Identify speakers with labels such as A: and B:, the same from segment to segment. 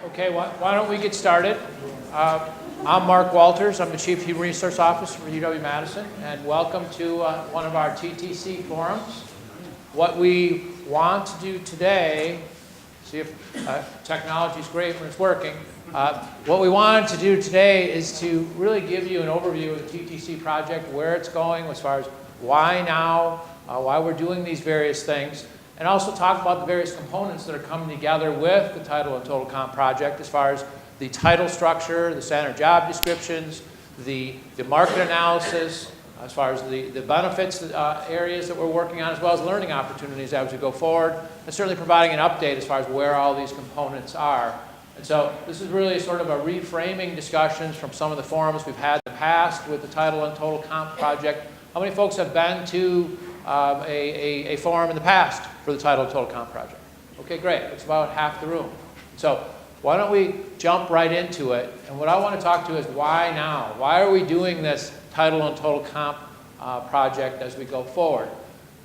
A: Okay, why don't we get started? I'm Mark Walters. I'm the Chief Human Resource Officer for UW-Madison, and welcome to one of our TTC forums. What we want to do today, see if technology is great when it's working. What we wanted to do today is to really give you an overview of the TTC project, where it's going as far as why now, why we're doing these various things, and also talk about the various components that are coming together with the Title and Total Comp project as far as the title structure, the standard job descriptions, the market analysis, as far as the benefits areas that we're working on, as well as learning opportunities as we go forward, and certainly providing an update as far as where all these components are. And so this is really sort of a reframing discussions from some of the forums we've had in the past with the Title and Total Comp project. How many folks have been to a forum in the past for the Title and Total Comp project? Okay, great. It's about half the room. So why don't we jump right into it? And what I want to talk to is why now? Why are we doing this Title and Total Comp project as we go forward?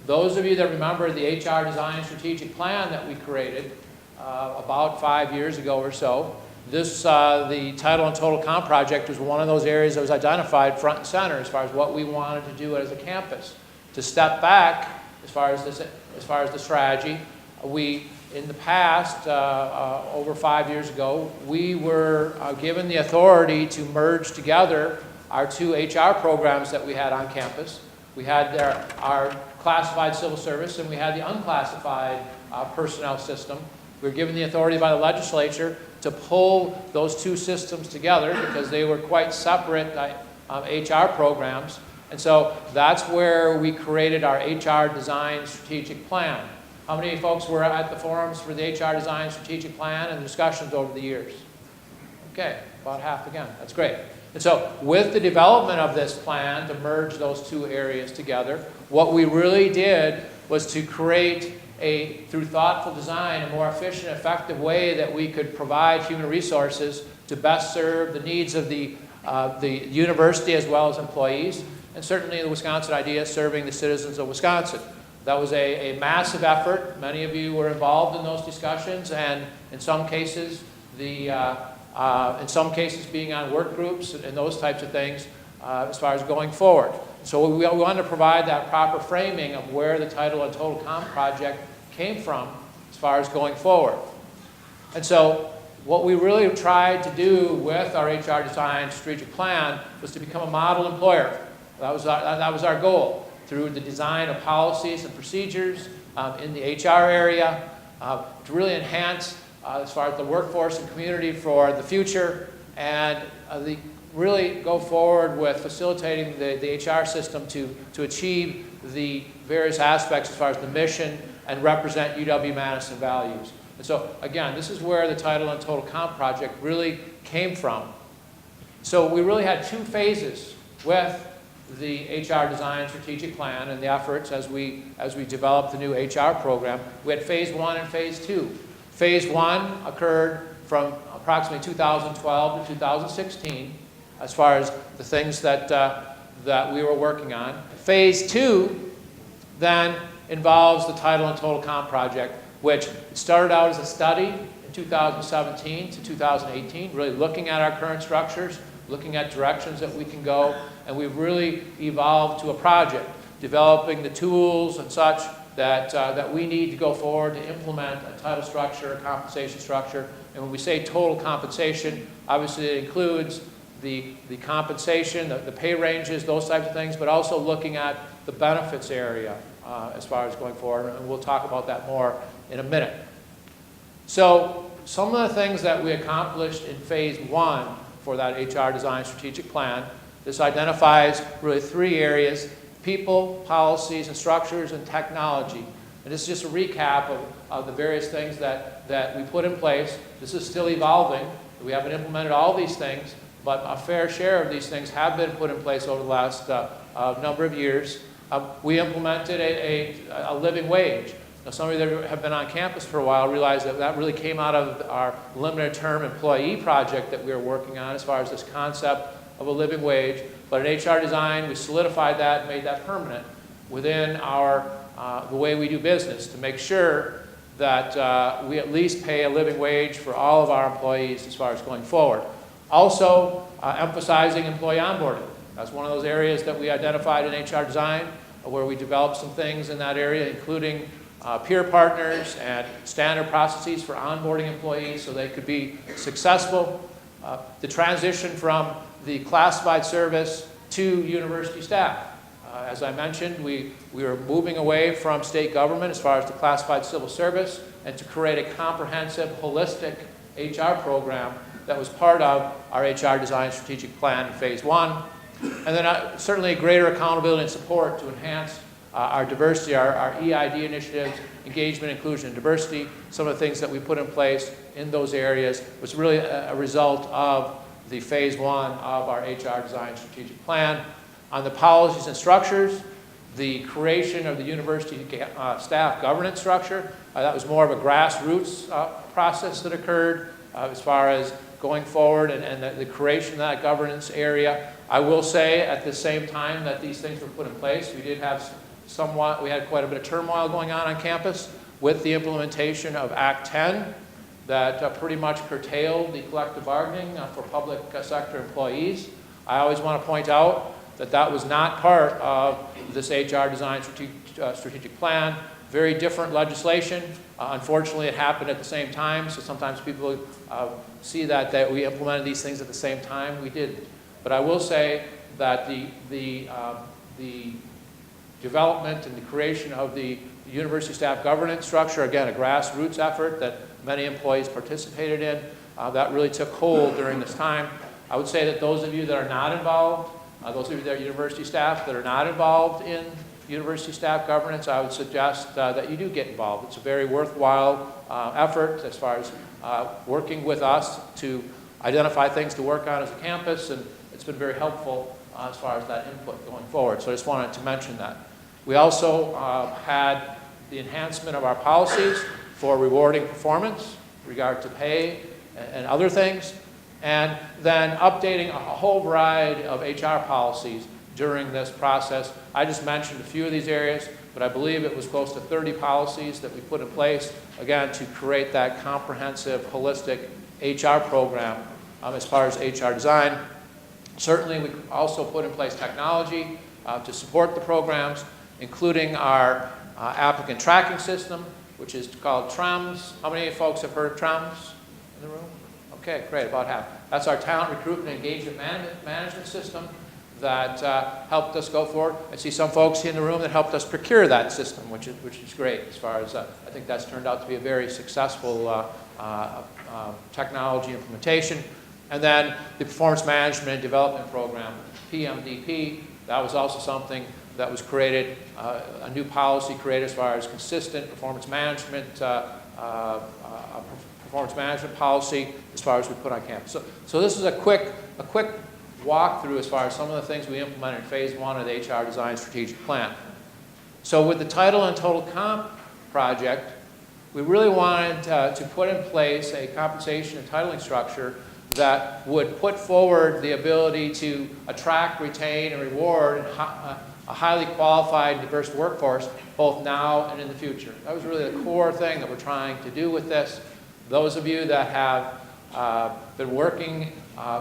A: Those of you that remember the HR Design Strategic Plan that we created about 5 years ago or so, the Title and Total Comp project was one of those areas that was identified front and center as far as what we wanted to do as a campus. To step back as far as the strategy, in the past, over 5 years ago, we were given the authority to merge together our two HR programs that we had on campus. We had our classified civil service and we had the unclassified personnel system. We were given the authority by the legislature to pull those two systems together because they were quite separate HR programs. And so that's where we created our HR Design Strategic Plan. How many folks were at the forums for the HR Design Strategic Plan and discussions over the years? Okay, about half again. That's great. And so with the development of this plan to merge those two areas together, what we really did was to create through thoughtful design, a more efficient, effective way that we could provide human resources to best serve the needs of the university as well as employees, and certainly the Wisconsin idea serving the citizens of Wisconsin. That was a massive effort. Many of you were involved in those discussions, and in some cases, being on work groups and those types of things as far as going forward. So we wanted to provide that proper framing of where the Title and Total Comp project came from as far as going forward. And so what we really tried to do with our HR Design Strategic Plan was to become a model employer. That was our goal, through the design of policies and procedures in the HR area to really enhance as far as the workforce and community for the future, and really go forward with facilitating the HR system to achieve the various aspects as far as the mission and represent UW-Madison values. And so again, this is where the Title and Total Comp project really came from. So we really had two phases with the HR Design Strategic Plan and the efforts as we developed the new HR program. We had phase 1 and phase 2. Phase 1 occurred from approximately 2012 to 2016 as far as the things that we were working on. Phase 2 then involves the Title and Total Comp project, which started out as a study in 2017 to 2018, really looking at our current structures, looking at directions that we can go, and we've really evolved to a project, developing the tools and such that we need to go forward to implement a title structure, a compensation structure. And when we say total compensation, obviously it includes the compensation, the pay ranges, those types of things, but also looking at the benefits area as far as going forward, and we'll talk about that more in a minute. So some of the things that we accomplished in phase 1 for that HR Design Strategic Plan, this identifies really 3 areas: people, policies, and structures, and technology. And this is just a recap of the various things that we put in place. This is still evolving. We haven't implemented all these things, but a fair share of these things have been put in place over the last number of years. We implemented a living wage. Now, some of you that have been on campus for a while realize that really came out of our limited term employee project that we were working on as far as this concept of a living wage. But in HR design, we solidified that and made that permanent within the way we do business to make sure that we at least pay a living wage for all of our employees as far as going forward. Also, emphasizing employee onboarding. That's one of those areas that we identified in HR design, where we developed some things in that area, including peer partners and standard processes for onboarding employees so they could be successful. The transition from the classified service to university staff. As I mentioned, we are moving away from state government as far as the classified civil service and to create a comprehensive, holistic HR program that was part of our HR design strategic plan in phase 1. And then certainly greater accountability and support to enhance our diversity, our EID initiatives, engagement, inclusion, and diversity. Some of the things that we put in place in those areas was really a result of the phase 1 of our HR design strategic plan. On the policies and structures, the creation of the university staff governance structure, that was more of a grassroots process that occurred as far as going forward and the creation of that governance area. I will say at the same time that these things were put in place, we did have we had quite a bit of turmoil going on campus with the implementation of Act 10 that pretty much curtailed the collective bargaining for public sector employees. I always want to point out that that was not part of this HR design strategic plan. Very different legislation. Unfortunately, it happened at the same time, so sometimes people see that we implemented these things at the same time. We didn't. But I will say that the development and the creation of the university staff governance structure, again, a grassroots effort that many employees participated in, that really took hold during this time. I would say that those of you that are not involved, those of you that are university staff that are not involved in university staff governance, I would suggest that you do get involved. It's a very worthwhile effort as far as working with us to identify things to work on as a campus, and it's been very helpful as far as that input going forward. So I just wanted to mention that. We also had the enhancement of our policies for rewarding performance in regard to pay and other things, and then updating a whole variety of HR policies during this process. I just mentioned a few of these areas, but I believe it was close to 30 policies that we put in place, again, to create that comprehensive, holistic HR program as far as HR design. Certainly, we also put in place technology to support the programs, including our applicant tracking system, which is called TREMS. How many folks have heard of TREMS in the room? Okay, great, about half. That's our talent recruitment and engagement management system that helped us go forward. I see some folks in the room that helped us procure that system, which is great as far as I think that's turned out to be a very successful technology implementation. And then the performance management and development program, PMDP, that was also something that was created, a new policy created as far as consistent performance management policy as far as we put on campus. So this is a quick walkthrough as far as some of the things we implemented in phase 1 of the HR design strategic plan. So with the title and total comp project, we really wanted to put in place a compensation and titling structure that would put forward the ability to attract, retain, and reward a highly qualified, diverse workforce, both now and in the future. That was really the core thing that we're trying to do with this. Those of you that have been working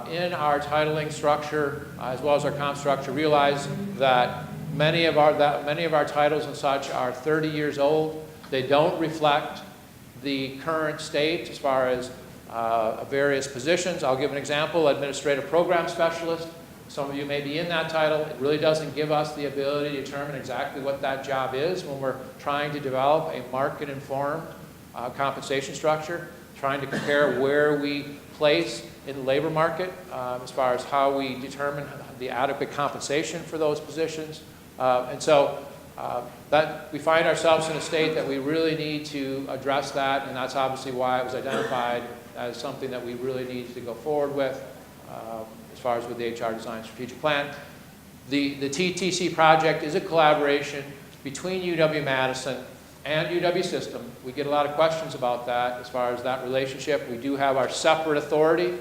A: in our titling structure, as well as our comp structure, realize that many of our titles and such are 30 years old. They don't reflect the current state as far as various positions. I'll give an example: administrative program specialist. Some of you may be in that title. It really doesn't give us the ability to determine exactly what that job is when we're trying to develop a market-informed compensation structure, trying to compare where we place in the labor market as far as how we determine the adequate compensation for those positions. And so that we find ourselves in a state that we really need to address that, and that's obviously why it was identified as something that we really need to go forward with as far as with the HR design strategic plan. The TTC project is a collaboration between UW-Madison and UW System. We get a lot of questions about that as far as that relationship. We do have our separate authority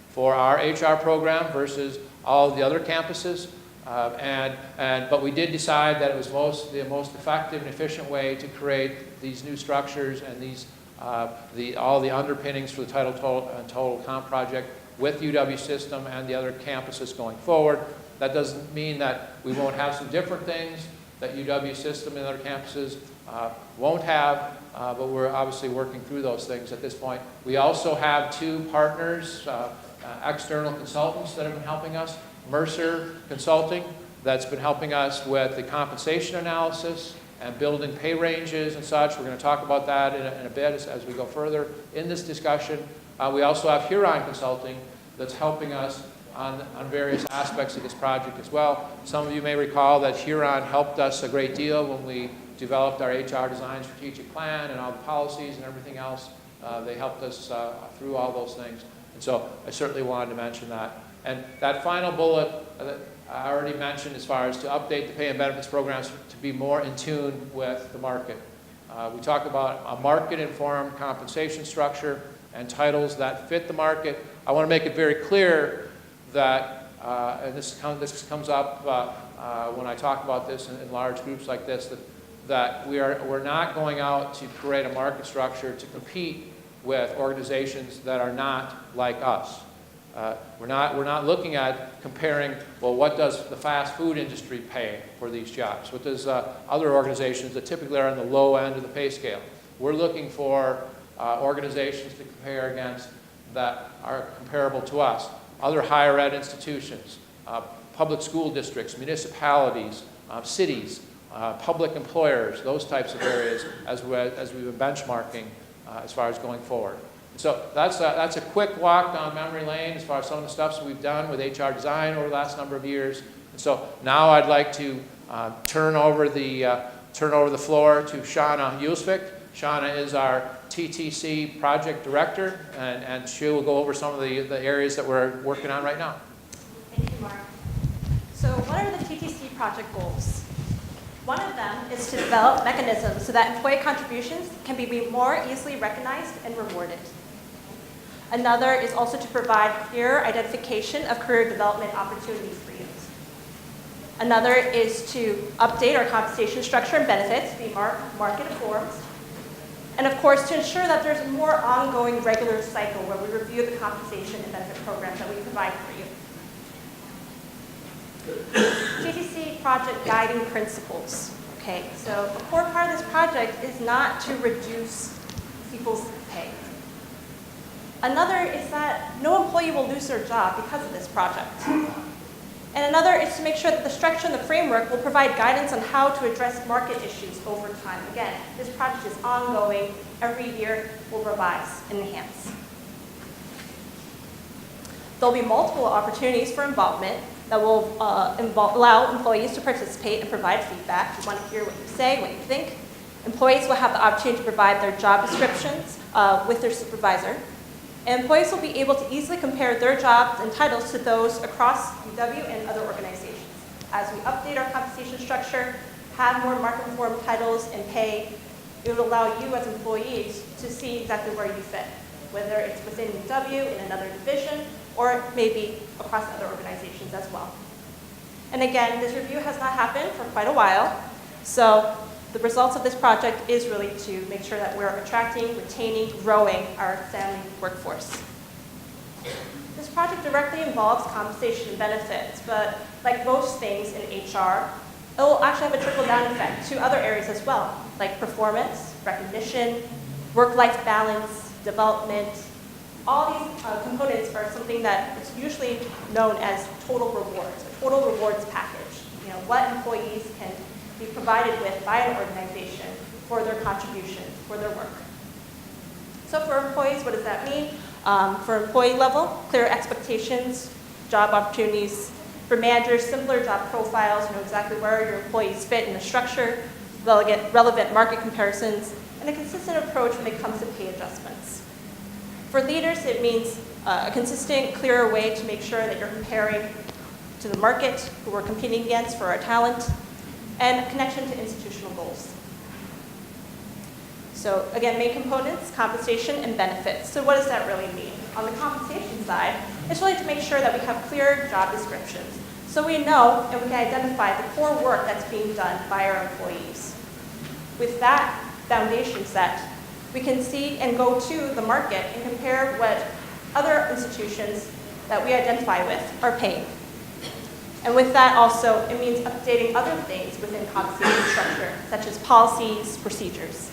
A: for our HR program versus all of the other campuses. But we did decide that it was the most effective and efficient way to create these new structures and these all the underpinnings for the total comp project with UW System and the other campuses going forward. That doesn't mean that we won't have some different things that UW System and other campuses won't have, but we're obviously working through those things at this point. We also have two partners, external consultants that have been helping us. Mercer Consulting, that's been helping us with the compensation analysis and building pay ranges and such. We're going to talk about that in a bit as we go further in this discussion. We also have Huron Consulting that's helping us on various aspects of this project as well. Some of you may recall that Huron helped us a great deal when we developed our HR design strategic plan and all the policies and everything else. They helped us through all those things. And so I certainly wanted to mention that. And that final bullet that I already mentioned as far as to update the pay and benefits programs to be more in tune with the market. We talk about a market-informed compensation structure and titles that fit the market. I want to make it very clear that, and this comes up when I talk about this in large groups like this, that we're not going out to create a market structure to compete with organizations that are not like us. We're not looking at comparing, well, what does the fast food industry pay for these jobs? What does other organizations that typically are on the low end of the pay scale? We're looking for organizations to compare against that are comparable to us. Other higher ed institutions, public school districts, municipalities, cities, public employers, those types of areas as we've been benchmarking as far as going forward. So that's a quick walk down memory lane as far as some of the stuff that we've done with HR design over the last number of years. And so now I'd like to turn over the floor to Shauna Yusvik. Shauna is our TTC project director, and she will go over some of the areas that we're working on right now.
B: Thank you, Mark. So what are the TTC project goals? One of them is to develop mechanisms so that employee contributions can be more easily recognized and rewarded. Another is also to provide clear identification of career development opportunities for youth. Another is to update our compensation structure and benefits to be market informed. And of course, to ensure that there's a more ongoing regular cycle where we review the compensation and benefit programs that we provide for you. TTC project guiding principles. Okay, so a core part of this project is not to reduce people's pay. Another is that no employee will lose their job because of this project. And another is to make sure that the structure and the framework will provide guidance on how to address market issues over time. Again, this project is ongoing. Every year we'll revise and enhance. There'll be multiple opportunities for involvement that will allow employees to participate and provide feedback. We want to hear what you say, what you think. Employees will have the opportunity to provide their job descriptions with their supervisor. And employees will be able to easily compare their jobs and titles to those across UW and other organizations. As we update our compensation structure, have more market-informed titles and pay, it will allow you as employees to see exactly where you fit, whether it's within UW, in another division, or maybe across other organizations as well. And again, this review has not happened for quite a while, so the results of this project is really to make sure that we're attracting, retaining, growing our family workforce. This project directly involves compensation and benefits, but like most things in HR, it will actually have a trickle-down effect to other areas as well, like performance, recognition, work-life balance, development. All these components are something that is usually known as total rewards, a total rewards package. You know, what employees can be provided with by an organization for their contribution, for their work. So for employees, what does that mean? For employee level, clear expectations, job opportunities. For managers, simpler job profiles, know exactly where your employees fit in the structure, relevant market comparisons, and a consistent approach when it comes to pay adjustments. For leaders, it means a consistent, clearer way to make sure that you're comparing to the market, who we're competing against for our talent, and connection to institutional goals. So again, main components, compensation and benefits. So what does that really mean? On the compensation side, it's really to make sure that we have clear job descriptions So we know and we can identify the core work that's being done by our employees. With that foundation set, we can see and go to the market and compare what other institutions that we identify with are paying. And with that also, it means updating other things within compensation structure, such as policies, procedures.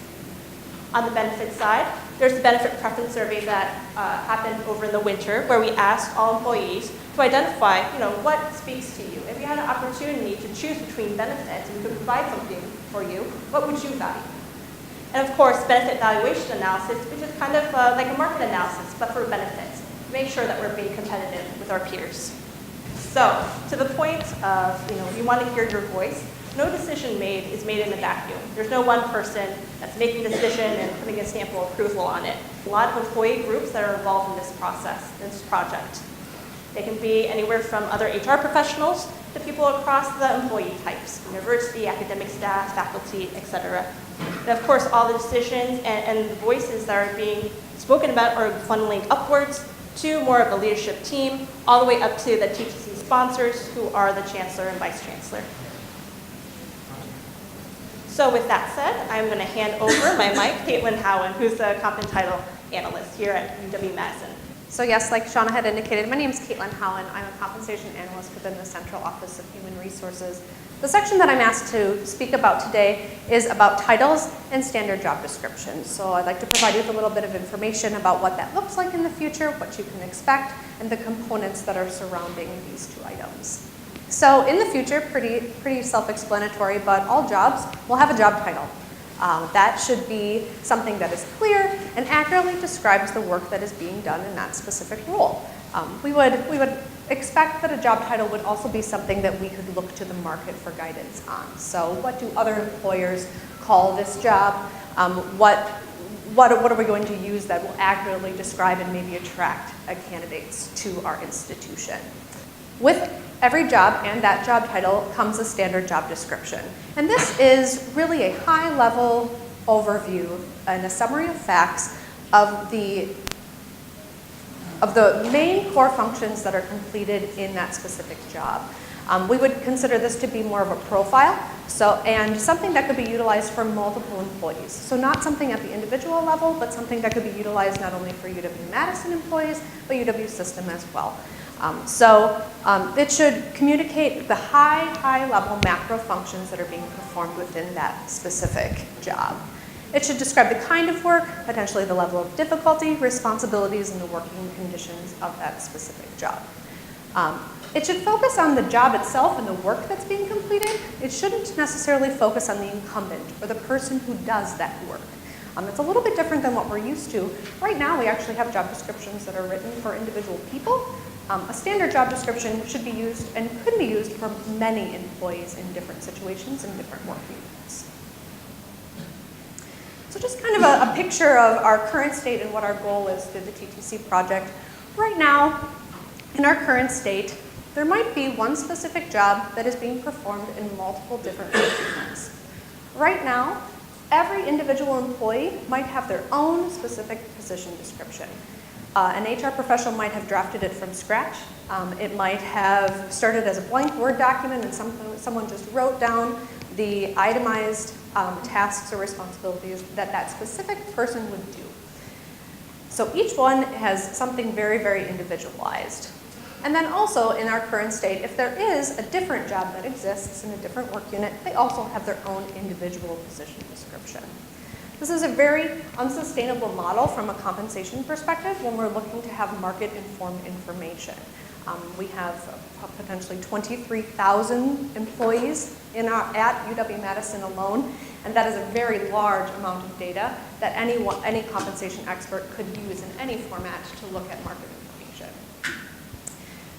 B: On the benefit side, there's the benefit preference survey that happened over the winter, where we asked all employees to identify, what speaks to you. If you had an opportunity to choose between benefits and we could provide something for you, what would you value? And of course, benefit valuation analysis, which is kind of like a market analysis, but for benefits, to make sure that we're being competitive with our peers. So, to the point of, we want to hear your voice. No decision is made in a vacuum. There's no one person that's making a decision and putting a stamp of approval on it. A lot of employee groups that are involved in this process, in this project. They can be anywhere from other HR professionals to people across the employee types, university, academic staff, faculty, etc. And of course, all the decisions and the voices that are being spoken about are funneling upwards to more of a leadership team, all the way up to the TTC sponsors, who are the Chancellor and Vice Chancellor. So with that said, I'm going to hand over my mic to Caitlin Howen, who's the Comp and Title Analyst here at UW-Madison.
C: So yes, like Shauna had indicated, my name is Caitlin Howen. I'm a compensation analyst within the Central Office of Human Resources. The section that I'm asked to speak about today is about titles and standard job descriptions. So I'd like to provide you with a little bit of information about what that looks like in the future, what you can expect, and the components that are surrounding these two items. So in the future, pretty self-explanatory, but all jobs will have a job title. That should be something that is clear and accurately describes the work that is being done in that specific role. We would expect that a job title would also be something that we could look to the market for guidance on. So what do other employers call this job? What are we going to use that will accurately describe and maybe attract candidates to our institution? With every job and that job title comes a standard job description. And this is really a high-level overview and a summary of facts of the main core functions that are completed in that specific job. We would consider this to be more of a profile, and something that could be utilized for multiple employees. So not something at the individual level, but something that could be utilized not only for UW-Madison employees, but UW system as well. It should communicate the high-level macro functions that are being performed within that specific job. It should describe the kind of work, potentially the level of difficulty, responsibilities, and the working conditions of that specific job. It should focus on the job itself and the work that's being completed. It shouldn't necessarily focus on the incumbent or the person who does that work. It's a little bit different than what we're used to. Right now, we actually have job descriptions that are written for individual people. A standard job description should be used and could be used for many employees in different situations and different work units. So just kind of a picture of our current state and what our goal is through the TTC project. Right now, in our current state, there might be one specific job that is being performed in multiple different work units. Right now, every individual employee might have their own specific position description. An HR professional might have drafted it from scratch. It might have started as a blank Word document and someone just wrote down the itemized tasks or responsibilities that that specific person would do. So each one has something very, very individualized. And then also in our current state, if there is a different job that exists in a different work unit, they also have their own individual position description. This is a very unsustainable model from a compensation perspective when we're looking to have market-informed information. We have potentially 23,000 employees at UW-Madison alone, and that is a very large amount of data that any compensation expert could use in any format to look at market information.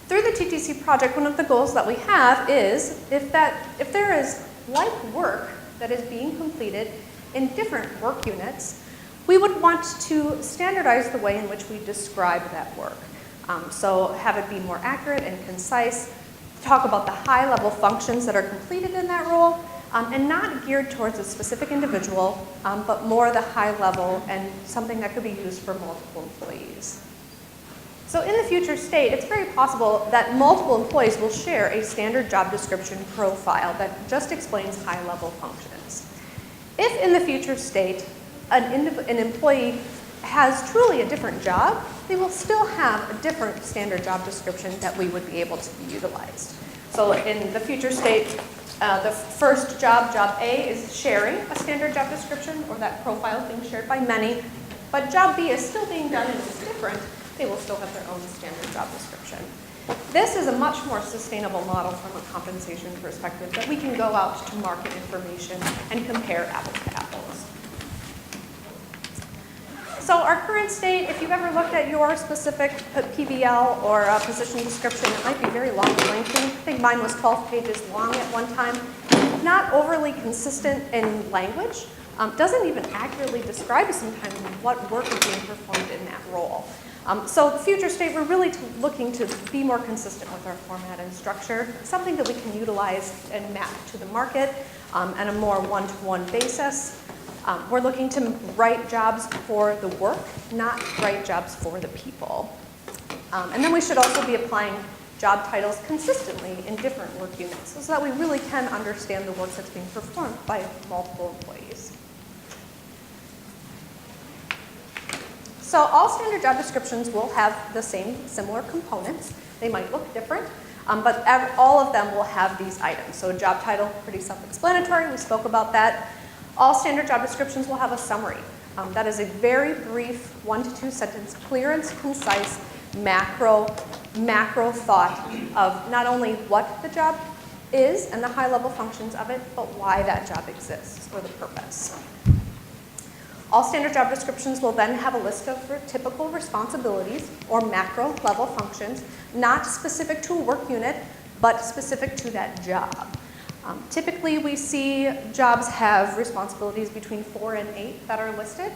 C: Through the TTC project, one of the goals that we have is if there is like work that is being completed in different work units, we would want to standardize the way in which we describe that work. So have it be more accurate and concise, talk about the high-level functions that are completed in that role, and not geared towards a specific individual, but more the high level and something that could be used for multiple employees. So in the future state, it's very possible that multiple employees will share a standard job description profile that just explains high-level functions. If in the future state, an employee has truly a different job, they will still have a different standard job description that we would be able to be utilized. So in the future state, the first job, job A, is sharing a standard job description, or that profile is being shared by many, but job B is still being done and it's different. They will still have their own standard job description. This is a much more sustainable model from a compensation perspective, that we can go out to market information and compare apples to apples. So our current state, if you've ever looked at your specific PBL or position description, it might be very long and lengthy. I think mine was 12 pages long at one time. Not overly consistent in language. Doesn't even accurately describe sometimes what work is being performed in that role. So the future state, we're really looking to be more consistent with our format and structure, something that we can utilize and map to the market on a more one-to-one basis. We're looking to write jobs for the work, not write jobs for the people. And then we should also be applying job titles consistently in different work units so that we really can understand the work that's being performed by multiple employees. So all standard job descriptions will have the same similar components. They might look different, but all of them will have these items. So job title, pretty self-explanatory, we spoke about that. All standard job descriptions will have a summary. That is a very brief 1 to 2 sentence, clear and concise, macro thought of not only what the job is and the high-level functions of it, but why that job exists or the purpose. All standard job descriptions will then have a list of typical responsibilities or macro level functions, not specific to a work unit, but specific to that job. Typically, we see jobs have responsibilities between 4 and 8 that are listed.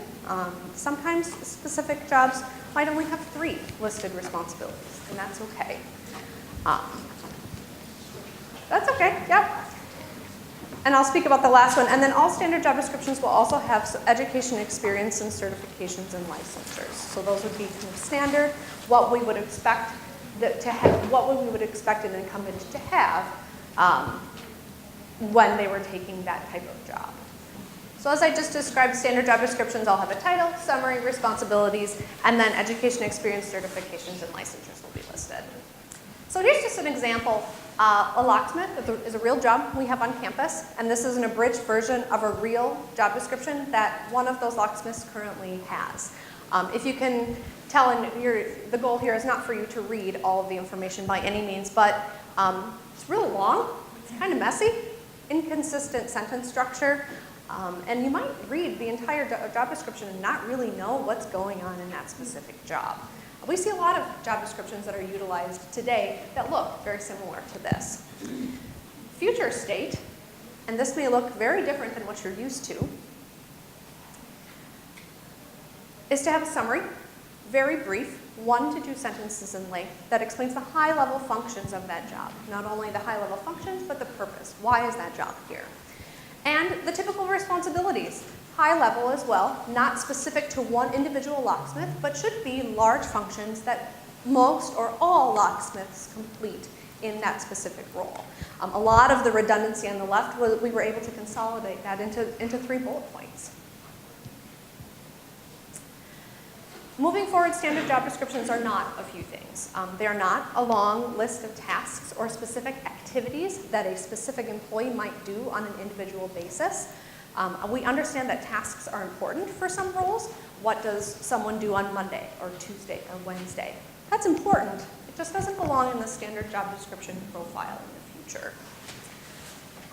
C: Sometimes specific jobs might only have 3 listed responsibilities, and that's okay. That's okay, yep. And I'll speak about the last one. And then all standard job descriptions will also have education, experience, and certifications and licensures. So those would be kind of standard, what we would expect what we would expect an incumbent to have when they were taking that type of job. So as I just described, standard job descriptions all have a title, summary, responsibilities, and then education, experience, certifications, and licensures will be listed. So here's just an example. A locksmith is a real job we have on campus, and this is an abridged version of a real job description that one of those locksmiths currently has. If you can tell, and the goal here is not for you to read all of the information by any means, but it's really long, it's kind of messy, inconsistent sentence structure, and you might read the entire job description and not really know what's going on in that specific job. We see a lot of job descriptions that are utilized today that look very similar to this. Future state, and this may look very different than what you're used to, is to have a summary, very brief, 1 to 2 sentences in length, that explains the high-level functions of that job. Not only the high-level functions, but the purpose. Why is that job here? And the typical responsibilities. High level as well, not specific to one individual locksmith, but should be large functions that most or all locksmiths complete in that specific role. A lot of the redundancy on the left, we were able to consolidate that into 3 bullet points. Moving forward, standard job descriptions are not a few things. They are not a long list of tasks or specific activities that a specific employee might do on an individual basis. We understand that tasks are important for some roles. What does someone do on Monday or Tuesday or Wednesday? That's important. It just doesn't belong in the standard job description profile in the future.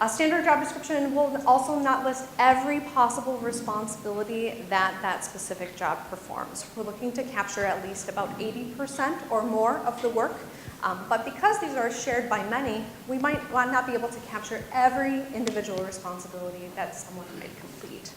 C: A standard job description will also not list every possible responsibility that that specific job performs. We're looking to capture at least about 80% or more of the work. But because these are shared by many, we might not be able to capture every individual responsibility that someone might complete.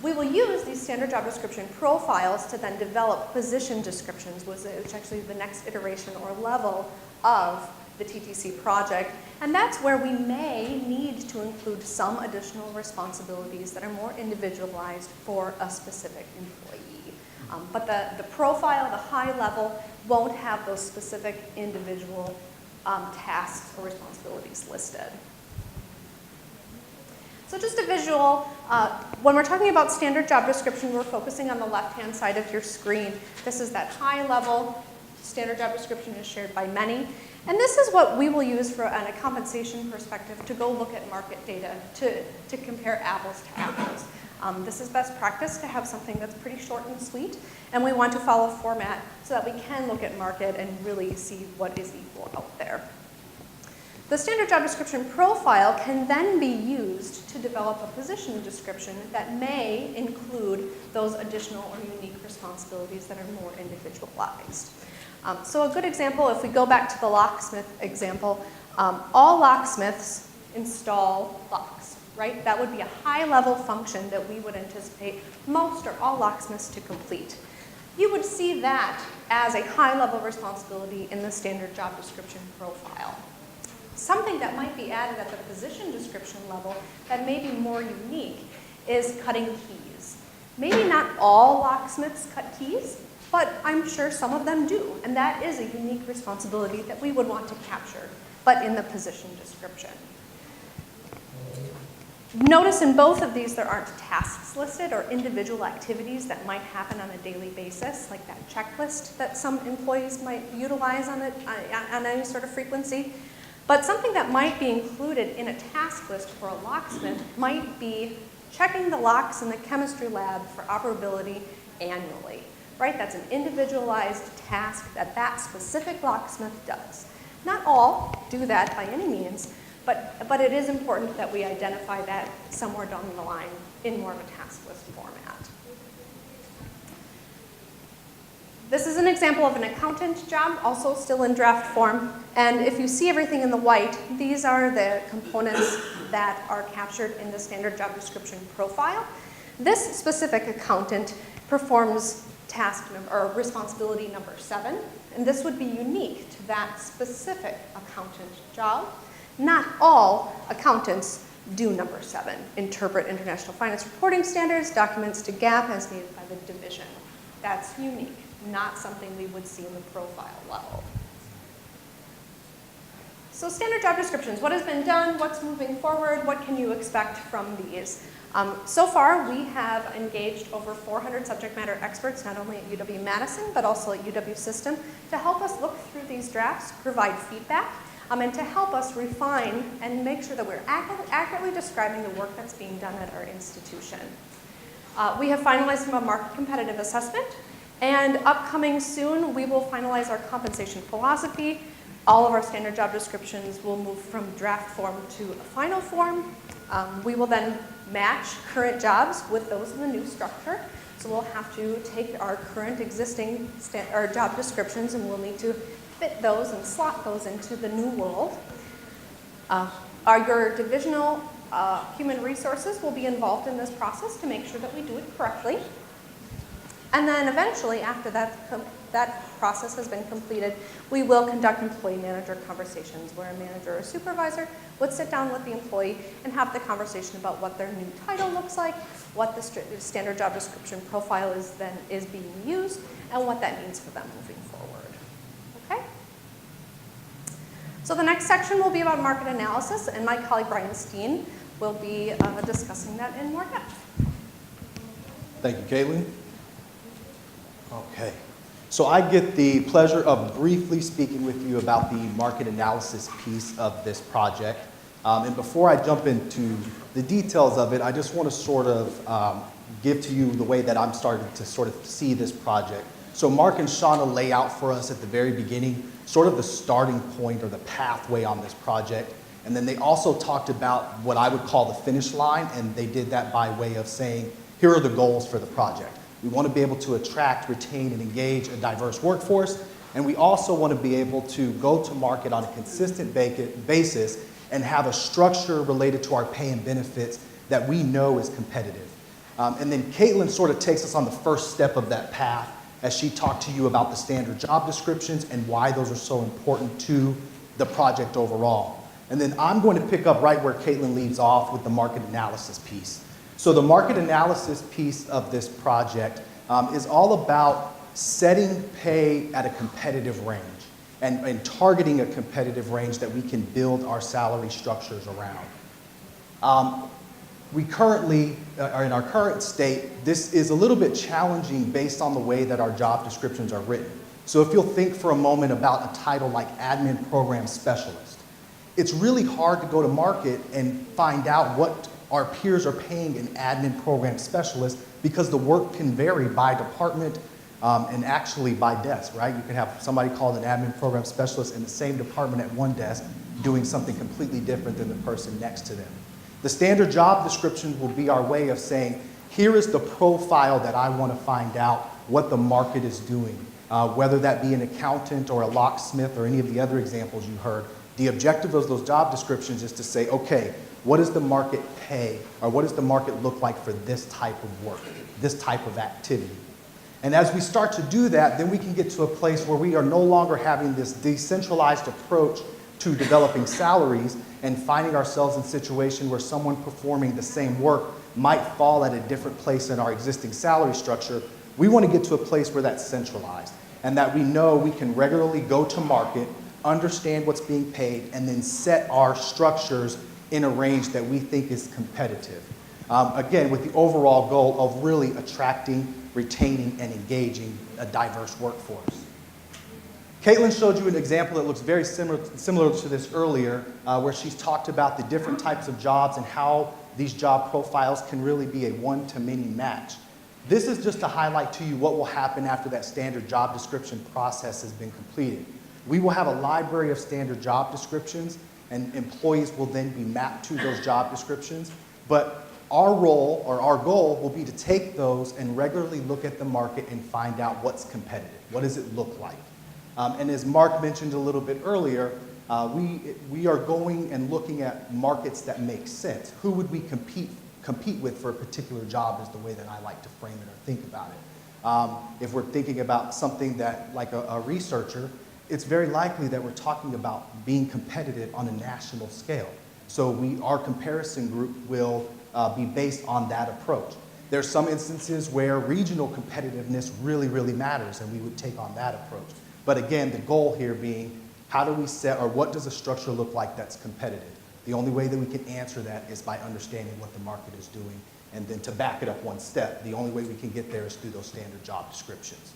C: We will use these standard job description profiles to then develop position descriptions, which is actually the next iteration or level of the TTC project. And that's where we may need to include some additional responsibilities that are more individualized for a specific employee. But the profile, the high level, won't have those specific individual tasks or responsibilities listed. So just a visual, when we're talking about standard job description, we're focusing on the left-hand side of your screen. This is that high level. Standard job description is shared by many. And this is what we will use for, on a compensation perspective, to go look at market data, to compare apples to apples. This is best practice to have something that's pretty short and sweet, and we want to follow format so that we can look at market and really see what is equal out there. The standard job description profile can then be used to develop a position description that may include those additional or unique responsibilities that are more individualized. So a good example, if we go back to the locksmith example, all locksmiths install locks, right? That would be a high-level function that we would anticipate most or all locksmiths to complete. You would see that as a high-level responsibility in the standard job description profile. Something that might be added at the position description level that may be more unique is cutting keys. Maybe not all locksmiths cut keys, but I'm sure some of them do, and that is a unique responsibility that we would want to capture, but in the position description. Notice in both of these there aren't tasks listed or individual activities that might happen on a daily basis, like that checklist that some employees might utilize on any sort of frequency. But something that might be included in a task list for a locksmith might be checking the locks in the chemistry lab for operability annually, right? That's an individualized task that that specific locksmith does. Not all do that by any means, but it is important that we identify that somewhere down the line in more of a task list format. This is an example of an accountant job, also still in draft form. And if you see everything in the white, these are the components that are captured in the standard job description profile. This specific accountant performs task number, or responsibility number 7, and this would be unique to that specific accountant job. Not all accountants do number 7, interpret international finance reporting standards, documents to GAAP as needed by the division. That's unique, not something we would see in the profile level. So standard job descriptions, what has been done, what's moving forward, what can you expect from these? So far, we have engaged over 400 subject matter experts, not only at UW-Madison, but also at UW-System, to help us look through these drafts, provide feedback, and to help us refine and make sure that we're accurately describing the work that's being done at our institution. We have finalized a market competitive assessment, and upcoming soon, we will finalize our compensation philosophy. All of our standard job descriptions will move from draft form to a final form. We will then match current jobs with those in the new structure. So we'll have to take our current existing job descriptions and we'll need to fit those and slot those into the new world. Your divisional human resources will be involved in this process to make sure that we do it correctly. And then eventually, after that process has been completed, we will conduct employee manager conversations where a manager or supervisor would sit down with the employee and have the conversation about what their new title looks like, what the standard job description profile is being used, and what that means for them moving forward. Okay? So the next section will be about market analysis, and my colleague Brian Steen will be discussing that in more depth.
D: Thank you, Caitlin. Okay, so I get the pleasure of briefly speaking with you about the market analysis piece of this project. And before I jump into the details of it, I just want to sort of give to you the way that I'm starting to sort of see this project. So Mark and Shauna lay out for us at the very beginning sort of the starting point or the pathway on this project. And then they also talked about what I would call the finish line, and they did that by way of saying, here are the goals for the project. We want to be able to attract, retain, and engage a diverse workforce, and we also want to be able to go to market on a consistent basis and have a structure related to our pay and benefits that we know is competitive. And then Caitlin sort of takes us on the first step of that path as she talked to you about the standard job descriptions and why those are so important to the project overall. And then I'm going to pick up right where Caitlin leaves off with the market analysis piece. So the market analysis piece of this project is all about setting pay at a competitive range and targeting a competitive range that we can build our salary structures around. We currently, in our current state, this is a little bit challenging based on the way that our job descriptions are written. So if you'll think for a moment about a title like Admin Program Specialist, it's really hard to go to market and find out what our peers are paying an Admin Program Specialist because the work can vary by department and actually by desk, right? You can have somebody called an Admin Program Specialist in the same department at one desk doing something completely different than the person next to them. The standard job description will be our way of saying, here is the profile that I want to find out what the market is doing, whether that be an accountant or a locksmith or any of the other examples you heard. The objective of those job descriptions is to say, okay, what does the market pay, or what does the market look like for this type of work, this type of activity? And as we start to do that, then we can get to a place where we are no longer having this decentralized approach to developing salaries and finding ourselves in a situation where someone performing the same work might fall at a different place in our existing salary structure. We want to get to a place where that's centralized and that we know we can regularly go to market, understand what's being paid, and then set our structures in a range that we think is competitive. Again, with the overall goal of really attracting, retaining, and engaging a diverse workforce. Caitlin showed you an example that looks very similar to this earlier, where she's talked about the different types of jobs and how these job profiles can really be a one-to-many match. This is just to highlight to you what will happen after that standard job description process has been completed. We will have a library of standard job descriptions, and employees will then be mapped to those job descriptions. But our role, or our goal, will be to take those and regularly look at the market and find out what's competitive. What does it look like? And as Mark mentioned a little bit earlier, we are going and looking at markets that make sense. Who would we compete with for a particular job is the way that I like to frame it or think about it. If we're thinking about something that, like a researcher, it's very likely that we're talking about being competitive on a national scale. So our comparison group will be based on that approach. There's some instances where regional competitiveness really, really matters, and we would take on that approach. But again, the goal here being, how do we set, or what does a structure look like that's competitive? The only way that we can answer that is by understanding what the market is doing. And then to back it up one step, the only way we can get there is through those standard job descriptions.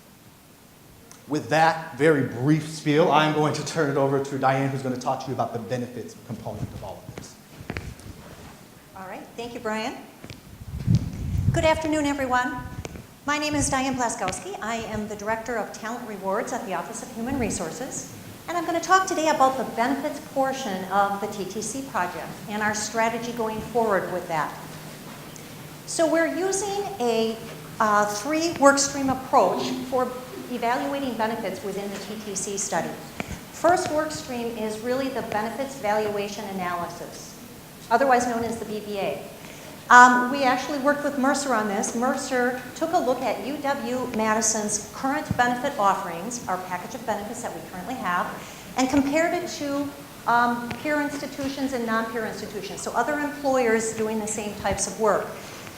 D: With that very brief spiel, I'm going to turn it over to Diane, who's going to talk to you about the benefits component of all of this.
E: All right, thank you, Brian. Good afternoon, everyone. My name is Diane Blaskowski. I am the Director of Talent Rewards at the Office of Human Resources. And I'm going to talk today about the benefits portion of the TTC project and our strategy going forward with that. So we're using a three workstream approach for evaluating benefits within the TTC study. First workstream is really the benefits valuation analysis, otherwise known as the BVA. We actually worked with Mercer on this. Mercer took a look at UW-Madison's current benefit offerings, our package of benefits that we currently have, and compared it to peer institutions and non-peer institutions, so other employers doing the same types of work.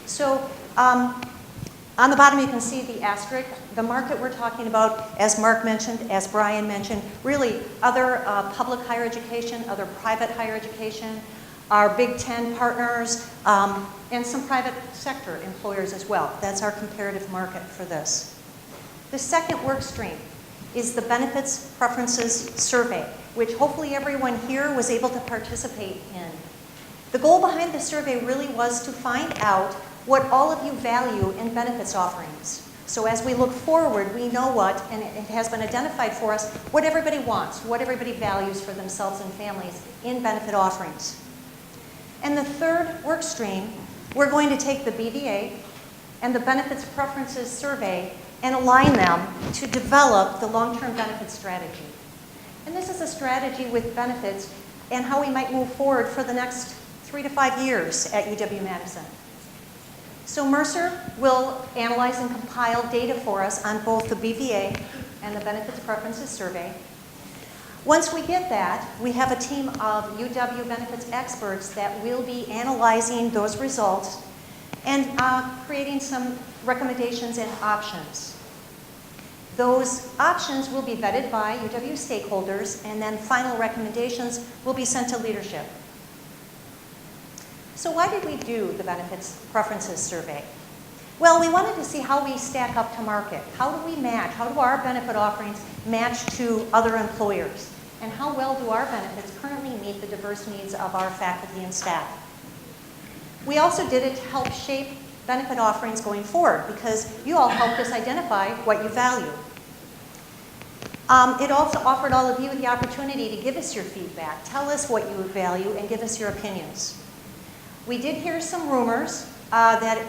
E: So on the bottom you can see the asterisk. The market we're talking about, as Mark mentioned, as Brian mentioned, really other public higher education, other private higher education, our Big Ten partners, and some private sector employers as well. That's our comparative market for this. The second work stream is the Benefits Preferences Survey, which hopefully everyone here was able to participate in. The goal behind the survey really was to find out what all of you value in benefits offerings. So as we look forward, we know what, and it has been identified for us, what everybody wants, what everybody values for themselves and families in benefit offerings. And the third work stream, we're going to take the BVA and the Benefits Preferences Survey and align them to develop the long-term benefit strategy. And this is a strategy with benefits and how we might move forward for the next 3 to 5 years at UW-Madison. So Mercer will analyze and compile data for us on both the BVA and the Benefits Preferences Survey. Once we get that, we have a team of UW benefits experts that will be analyzing those results and creating some recommendations and options. Those options will be vetted by UW stakeholders, and then final recommendations will be sent to leadership. So why did we do the benefits preferences survey? Well, we wanted to see how we stack up to market. How do we match? How do our benefit offerings match to other employers? And how well do our benefits currently meet the diverse needs of our faculty and staff? We also did it to help shape benefit offerings going forward, because you all helped us identify what you value. It also offered all of you the opportunity to give us your feedback, tell us what you value, and give us your opinions. We did hear some rumors that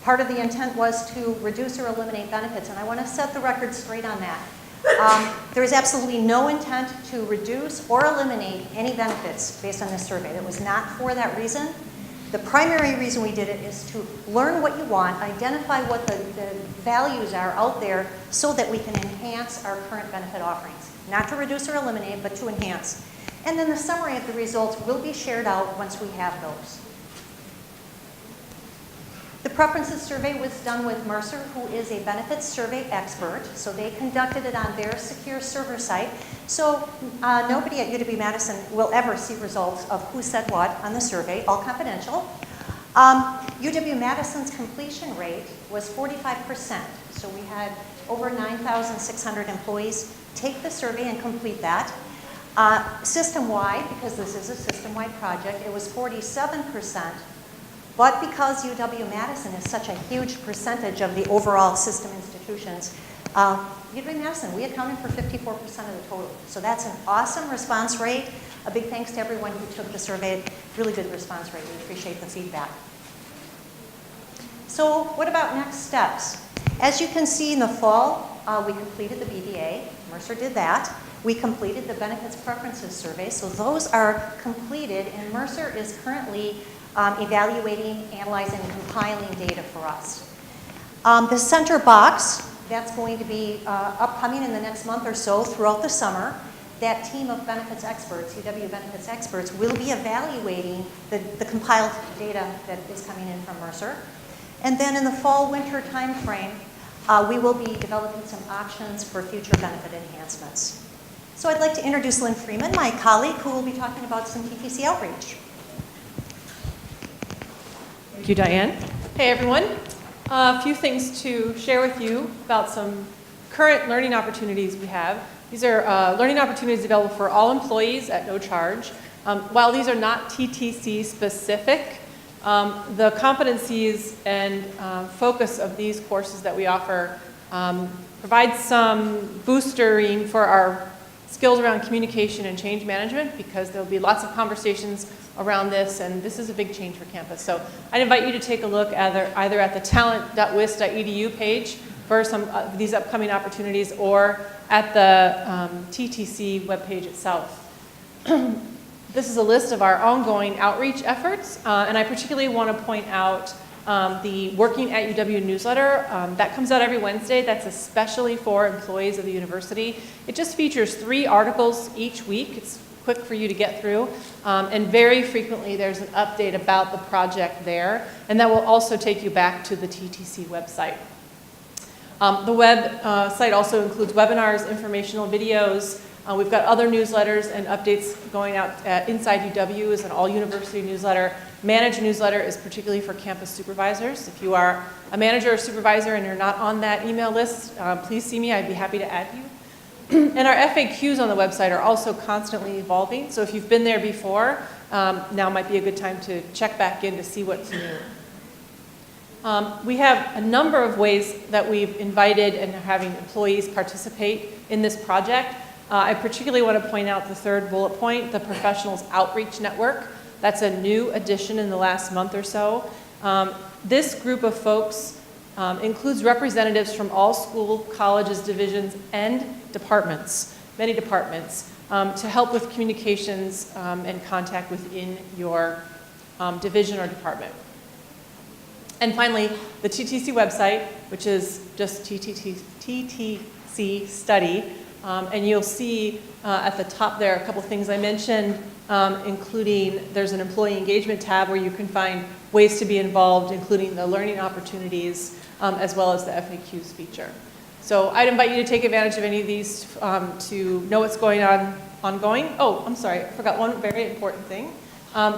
E: part of the intent was to reduce or eliminate benefits, and I want to set the record straight on that. There is absolutely no intent to reduce or eliminate any benefits based on this survey. It was not for that reason. The primary reason we did it is to learn what you want, identify what the values are out there so that we can enhance our current benefit offerings. Not to reduce or eliminate, but to enhance. And then the summary of the results will be shared out once we have those. The preferences survey was done with Mercer, who is a benefits survey expert. So they conducted it on their secure server site. So nobody at UW-Madison will ever see results of who said what on the survey, all confidential. UW-Madison's completion rate was 45%. So we had over 9,600 employees take the survey and complete that. System-wide, because this is a system-wide project, it was 47%. But because UW-Madison is such a huge percentage of the overall system institutions, UW-Madison, we accounted for 54% of the total. So that's an awesome response rate. A big thanks to everyone who took the survey. Really good response rate. We appreciate the feedback. So what about next steps? As you can see in the fall, we completed the BDA. Mercer did that. We completed the benefits preferences survey. So those are completed, and Mercer is currently evaluating, analyzing, and compiling data for us. The center box, that's going to be upcoming in the next month or so throughout the summer. That team of benefits experts, UW benefits experts, will be evaluating the compiled data that is coming in from Mercer. And then in the fall-winter timeframe, we will be developing some options for future benefit enhancements. So I'd like to introduce Lynn Freeman, my colleague, who will be talking about some TTC outreach.
F: Thank you, Diane. Hey, everyone. A few things to share with you about some current learning opportunities we have. These are learning opportunities available for all employees at no charge. While these are not TTC specific, the competencies and focus of these courses that we offer provide some boostering for our skills around communication and change management, because there'll be lots of conversations around this, and this is a big change for campus. So I'd invite you to take a look either at the talent.wis.edu page for some of these upcoming opportunities, or at the TTC webpage itself. This is a list of our ongoing outreach efforts, and I particularly want to point out the Working at UW newsletter. That comes out every Wednesday. That's especially for employees of the university. It just features 3 articles each week. It's quick for you to get through, and very frequently there's an update about the project there, and that will also take you back to the TTC website. The web site also includes webinars, informational videos. We've got other newsletters and updates going out. Inside UW is an all-university newsletter. Managed newsletter is particularly for campus supervisors. If you are a manager or supervisor and you're not on that email list, please see me. I'd be happy to add you. And our FAQs on the website are also constantly evolving. So if you've been there before, now might be a good time to check back in to see what's new. We have a number of ways that we've invited and are having employees participate in this project. I particularly want to point out the third bullet point, the Professionals Outreach Network. That's a new addition in the last month or so. This group of folks includes representatives from all school, colleges, divisions, and departments, many departments, to help with communications and contact within your division or department. And finally, the TTC website, which is just TTC Study. And you'll see at the top there a couple things I mentioned. including there's an employee engagement tab where you can find ways to be involved, including the learning opportunities, as well as the FAQs feature. So I'd invite you to take advantage of any of these to know what's going on ongoing. Oh, I'm sorry, I forgot one very important thing.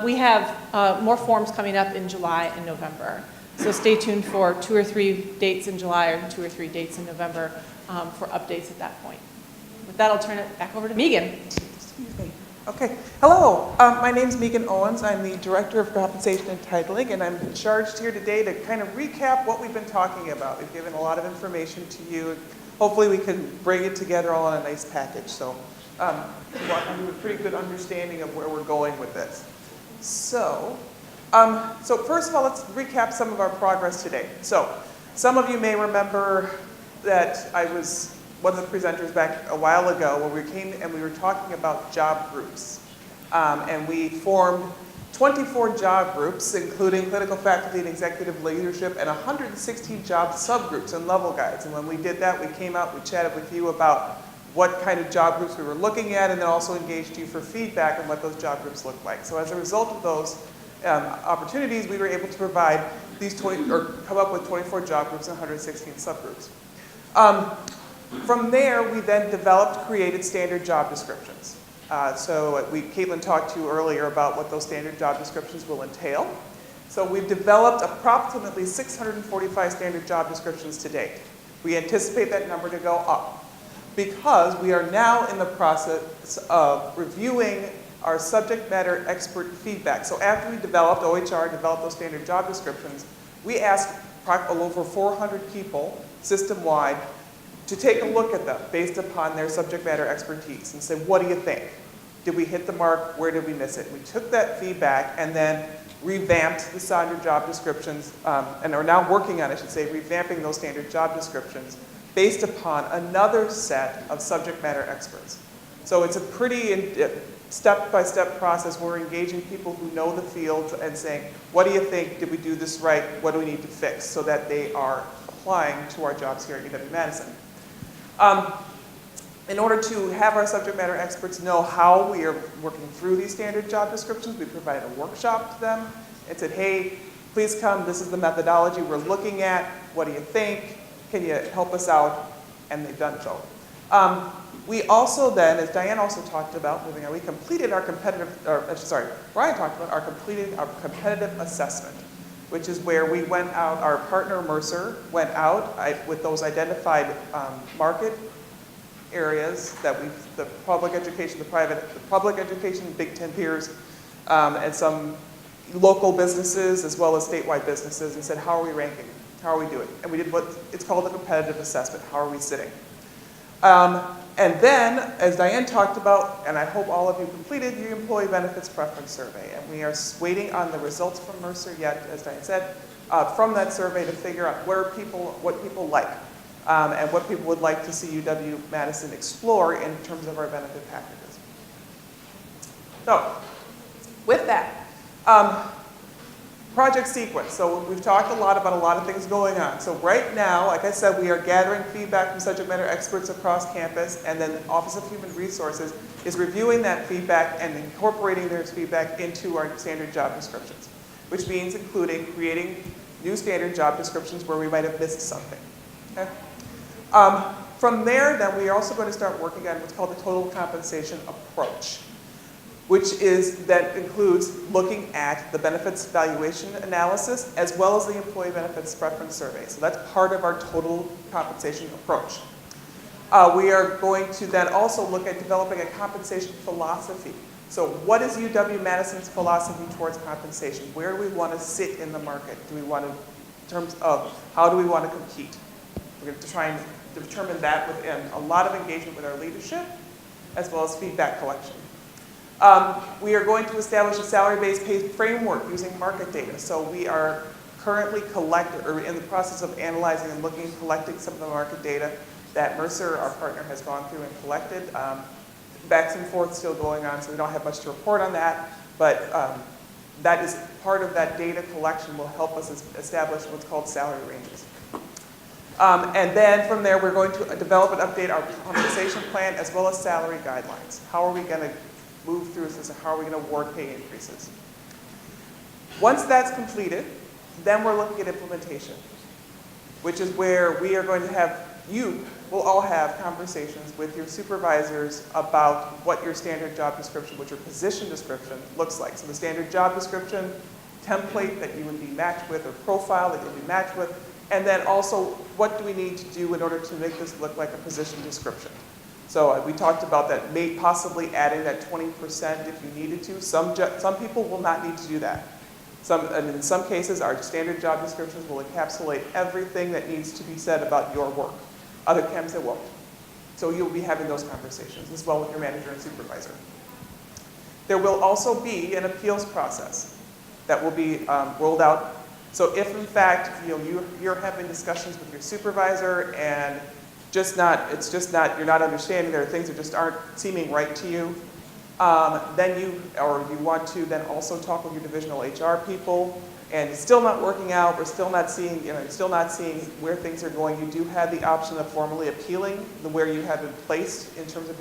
F: We have more forums coming up in July and November. So stay tuned for 2 or 3 dates in July or 2 or 3 dates in November for updates at that point. With that, I'll turn it back over to Megan.
G: Excuse me. Okay. Hello. My name is Megan Owens. I'm the Director of Compensation and Titling, and I'm charged here today to kind of recap what we've been talking about. We've given a lot of information to you. Hopefully we can bring it together all in a nice package. So we want to have a pretty good understanding of where we're going with this. So first of all, let's recap some of our progress today. So some of you may remember that I was one of the presenters back a while ago where we came and we were talking about job groups. And we formed 24 job groups, including clinical faculty and executive leadership, and 116 job subgroups and level guides. And when we did that, we came out, we chatted with you about what kind of job groups we were looking at, and then also engaged you for feedback on what those job groups looked like. So as a result of those opportunities, we were able to provide these come up with 24 job groups and 116 subgroups. From there, we then created standard job descriptions. Caitlin talked to you earlier about what those standard job descriptions will entail. So we've developed approximately 645 standard job descriptions to date. We anticipate that number to go up because we are now in the process of reviewing our subject matter expert feedback. So after we OHR developed those standard job descriptions, we asked over 400 people system-wide to take a look at them based upon their subject matter expertise and say, what do you think? Did we hit the mark? Where did we miss it? We took that feedback and then revamped the standard job descriptions, and are now working on, I should say, revamping those standard job descriptions based upon another set of subject matter experts. So it's a pretty step-by-step process. We're engaging people who know the field and saying, what do you think? Did we do this right? What do we need to fix? So that they are applying to our jobs here at UW-Madison. In order to have our subject matter experts know how we are working through these standard job descriptions, we provided a workshop to them and said, hey, please come, this is the methodology we're looking at, what do you think, can you help us out? And they've done so. We also then, as Diane also talked about, we completed our Brian talked about completing our competitive assessment, which is where we went out, our partner Mercer went out with those identified market areas that the public education, the public education, Big Ten peers, and some local businesses as well as statewide businesses, and said, how are we ranking? How are we doing? And we did it's called a competitive assessment. How are we sitting? And then, as Diane talked about, and I hope all of you completed your employee benefits preference survey. And we are waiting on the results from Mercer yet, as Diane said, from that survey to figure out what people like and what people would like to see UW-Madison explore in terms of our benefit packages. So, with that, project sequence. So we've talked a lot about a lot of things going on. So right now, like I said, we are gathering feedback from subject matter experts across campus, and then the Office of Human Resources is reviewing that feedback and incorporating their feedback into our standard job descriptions, which means including creating new standard job descriptions where we might have missed something. Okay? From there, then we are also going to start working on what's called the total compensation approach, that includes looking at the benefits valuation analysis as well as the employee benefits preference survey. So that's part of our total compensation approach. We are going to then also look at developing a compensation philosophy. So what is UW-Madison's philosophy towards compensation? Where do we want to sit in the market? Do we want to, in terms of how do we want to compete? We're going to try and determine that within a lot of engagement with our leadership as well as feedback collection. We are going to establish a salary-based pay framework using market data. So we are currently in the process of analyzing and looking and collecting some of the market data that Mercer, our partner, has gone through and collected. Backs and forth still going on, so we don't have much to report on that. But that is part of that data collection will help us establish what's called salary ranges. And then from there, we're going to develop and update our compensation plan as well as salary guidelines. How are we going to move through this, how are we going to award pay increases. Once that's completed, then we're looking at implementation, which is where we are going to have, you will all have conversations with your supervisors about what your standard job description, what your position description looks like. So the standard job description template that you would be matched with, or profile that you'll be matched with, and then also what do we need to do in order to make this look like a position description. So we talked about that, possibly adding that 20% if you needed to. Some people will not need to do that. And in some cases, our standard job descriptions will encapsulate everything that needs to be said about your work. Other camps it won't. So you'll be having those conversations as well with your manager and supervisor. There will also be an appeals process that will be rolled out. So if in fact you're having discussions with your supervisor and you're not understanding, there are things that just aren't seeming right to you, then you want to then also talk with your divisional HR people, and it's still not working out, we're still not seeing, still not seeing where things are going, you do have the option of formally appealing where you have been placed in terms of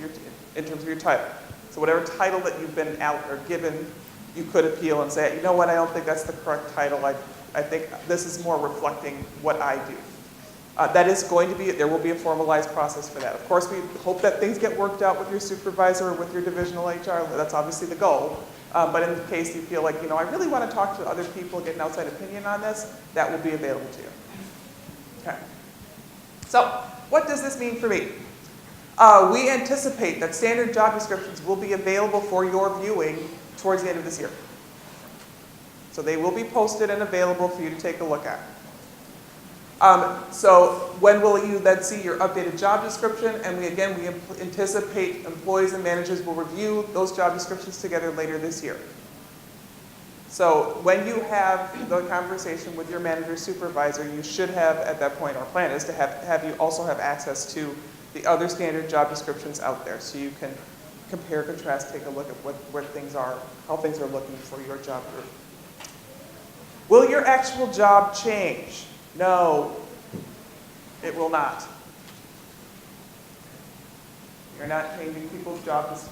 G: your title. So whatever title that you've been out or given, you could appeal and say, you know what, I don't think that's the correct title. I think this is more reflecting what I do. That is going to be, there will be a formalized process for that. Of course, we hope that things get worked out with your supervisor or with your divisional HR. That's obviously the goal. But in the case you feel like, I really want to talk to other people, get an outside opinion on this, that will be available to you. Okay. So, what does this mean for me? We anticipate that standard job descriptions will be available for your viewing towards the end of this year. So they will be posted and available for you to take a look at. So when will you then see your updated job description? And we anticipate employees and managers will review those job descriptions together later this year. So when you have the conversation with your manager supervisor, you should have, at that point, our plan is to have you also have access to the other standard job descriptions out there, so you can compare, contrast, take a look at where things are, how things are looking for your job group. Will your actual job change? No, it will not. You're not changing people's jobs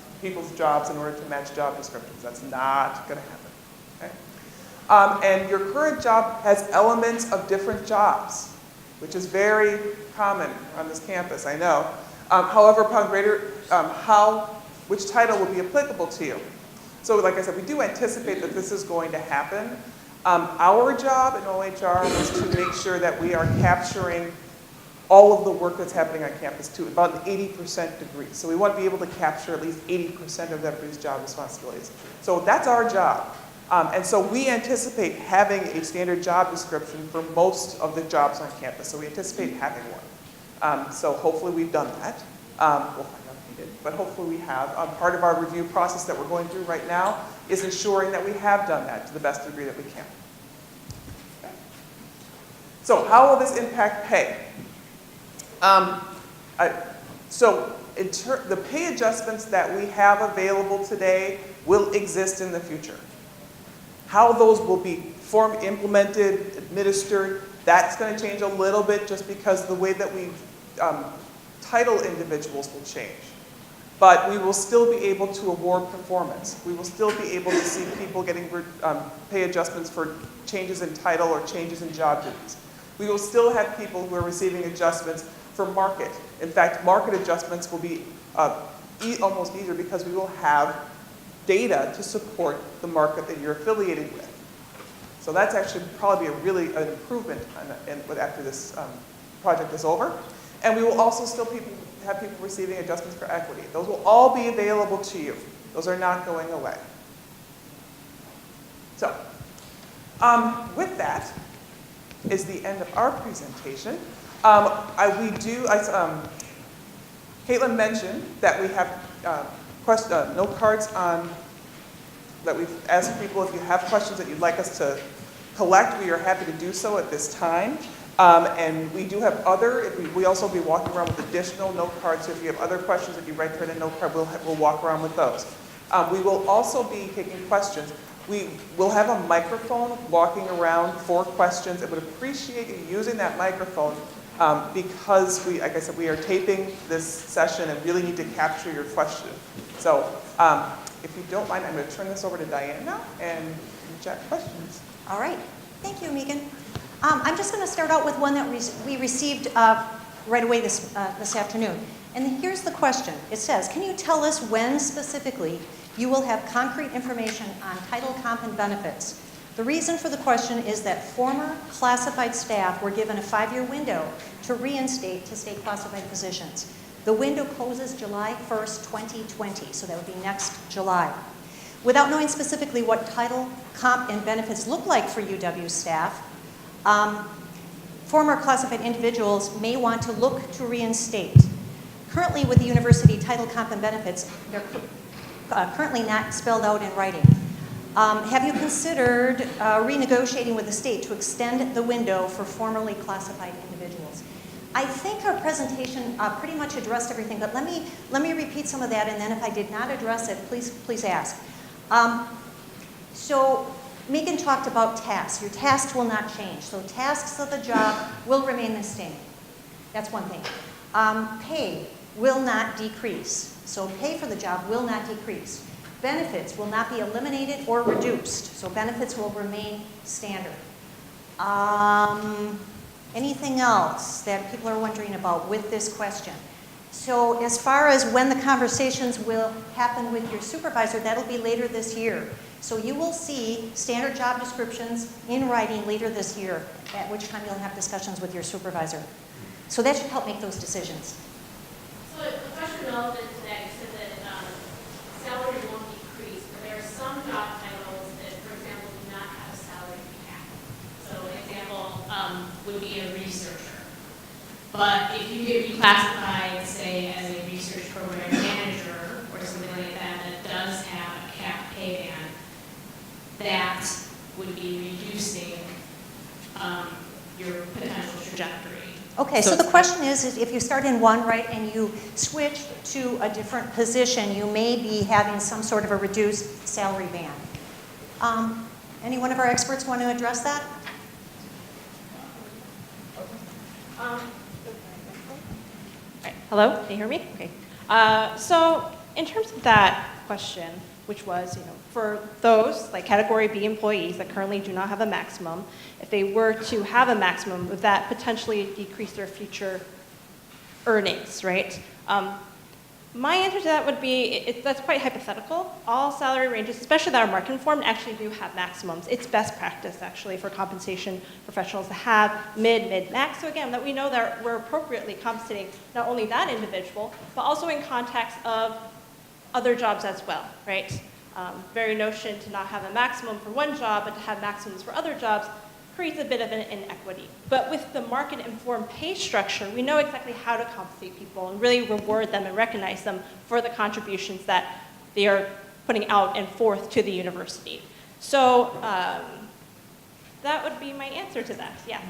G: in order to match job descriptions. That's not going to happen. Okay? And your current job has elements of different jobs, which is very common on this campus, I know. However, upon which title will be applicable to you. So like I said, we do anticipate that this is going to happen. Our job in OHR is to make sure that we are capturing all of the work that's happening on campus to about an 80% degree. So we want to be able to capture at least 80% of everybody's job responsibilities. So that's our job. And so we anticipate having a standard job description for most of the jobs on campus. So we anticipate having one. So hopefully we've done that. We'll find out if we did, but hopefully we have. Part of our review process that we're going through right now is ensuring that we have done that to the best degree that we can. Okay. So how will this impact pay? The pay adjustments that we have available today will exist in the future. How those will be implemented, administered, that's going to change a little bit just because the way that we title individuals will change. But we will still be able to award performance. We will still be able to see people getting pay adjustments for changes in title or changes in job duties. We will still have people who are receiving adjustments for market. In fact, market adjustments will be almost easier because we will have data to support the market that you're affiliated with. So that's actually probably an improvement after this project is over. And we will also still have people receiving adjustments for equity. Those will all be available to you. Those are not going away. So, with that is the end of our presentation. Caitlin mentioned that we have note cards that we've asked people if you have questions that you'd like us to collect. We are happy to do so at this time. And we do have we also will be walking around with additional note cards. So if you have other questions that you write for in a note card, we'll walk around with those. We will also be taking questions. We will have a microphone walking around for questions. I would appreciate you using that microphone because like I said, we are taping this session and really need to capture your question. So if you don't mind, I'm going to turn this over to Diane now and chat questions.
E: All right. Thank you, Megan. I'm just going to start out with one that we received right away this afternoon. And here's the question. It says, can you tell us when specifically you will have concrete information on title, comp, and benefits? The reason for the question is that former classified staff were given a 5-year window to reinstate to state classified positions. The window closes July 1st, 2020, so that would be next July. Without knowing specifically what title, comp, and benefits look like for UW staff, former classified individuals may want to look to reinstate. Currently with the university, title, comp, and benefits, they're currently not spelled out in writing. Have you considered renegotiating with the state to extend the window for formerly classified individuals? I think our presentation pretty much addressed everything, but let me repeat some of that, and then if I did not address it, please ask. So Megan talked about tasks. Your tasks will not change. So tasks of the job will remain the same. That's one thing. Pay will not decrease. So pay for the job will not decrease. Benefits will not be eliminated or reduced. So benefits will remain standard. Anything else that people are wondering about with this question? So as far as when the conversations will happen with your supervisor, that'll be later this year. So you will see standard job descriptions in writing later this year, at which time you'll have discussions with your supervisor. So that should help make those decisions.
H: So the question relevant to that, you said that salary won't decrease, but there are some job titles that, for example, do not have a salary cap. So an example would be a researcher. But if you get reclassified, say, as a research program manager or something like that that does have a cap pay band, that would be reducing your potential trajectory.
E: Okay, so the question is if you start in one, right, and you switch to a different position, you may be having some sort of a reduced salary band. Any one of our experts want to address that?
F: Hello, can you hear me? Okay. So in terms of that question, which was, for those like Category B employees that currently do not have a maximum, if they were to have a maximum, would that potentially decrease their future earnings, right? My answer to that would be, that's quite hypothetical. All salary ranges, especially that are market informed, actually do have maximums. It's best practice, actually, for compensation professionals to have mid-max. So again, that we know that we're appropriately compensating not only that individual, but also in context of other jobs as well, right? Very notion to not have a maximum for one job, but to have maximums for other jobs creates a bit of an inequity. But with the market-informed pay structure, we know exactly how to compensate people and really reward them and recognize them for the contributions that they are putting out and forth to the university. So that would be my answer to that, yeah.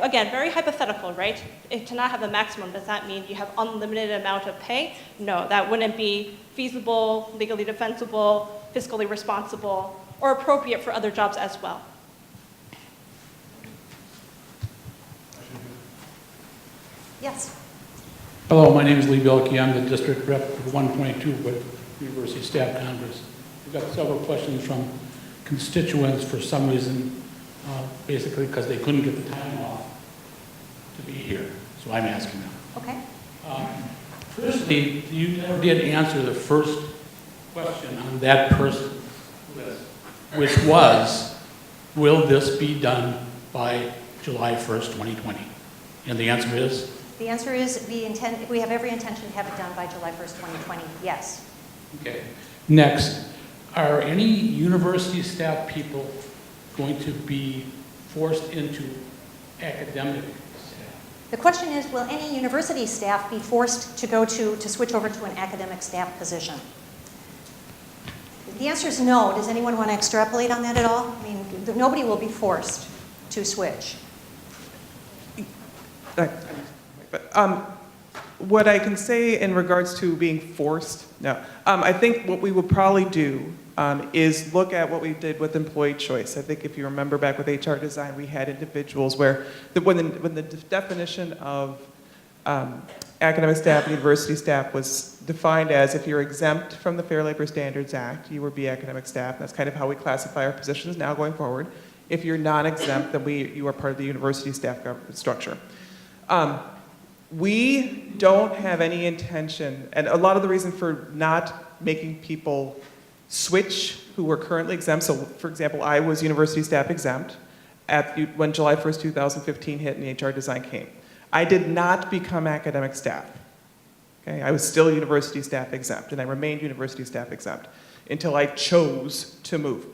F: Again, very hypothetical, right? To not have a maximum, does that mean you have unlimited amount of pay? No, that wouldn't be feasible, legally defensible, fiscally responsible, or appropriate for other jobs as well.
E: Yes.
I: Hello, my name is Lee Bilkey. I'm the district rep for 122 with University Staff Congress. We've got several questions from constituents for some reason, basically because they couldn't get the time off to be here. So I'm asking them.
E: Okay.
I: Firstly, you never did answer the first question on that person list, which was, will this be done by July 1st, 2020? And the answer is?
E: The answer is we have every intention to have it done by July 1st, 2020, yes.
I: Okay. Next, are any university staff people going to be forced into academic staff?
E: The question is, will any university staff be forced to switch over to an academic staff position? The answer is no. Does anyone want to extrapolate on that at all? I mean, nobody will be forced to switch.
G: What I can say in regards to being forced, no. I think what we will probably do is look at what we did with employee choice. I think if you remember back with HR design, we had individuals where when the definition of academic staff and university staff was defined as if you're exempt from the Fair Labor Standards Act, you would be academic staff. That's kind of how we classify our positions now going forward. If you're non-exempt, then you are part of the university staff structure. We don't have any intention, and a lot of the reason for not making people switch who were currently exempt, so for example, I was university staff exempt when July 1st, 2015 hit and HR design came. I did not become academic staff. Okay? I was still university staff exempt, and I remained university staff exempt until I chose to move.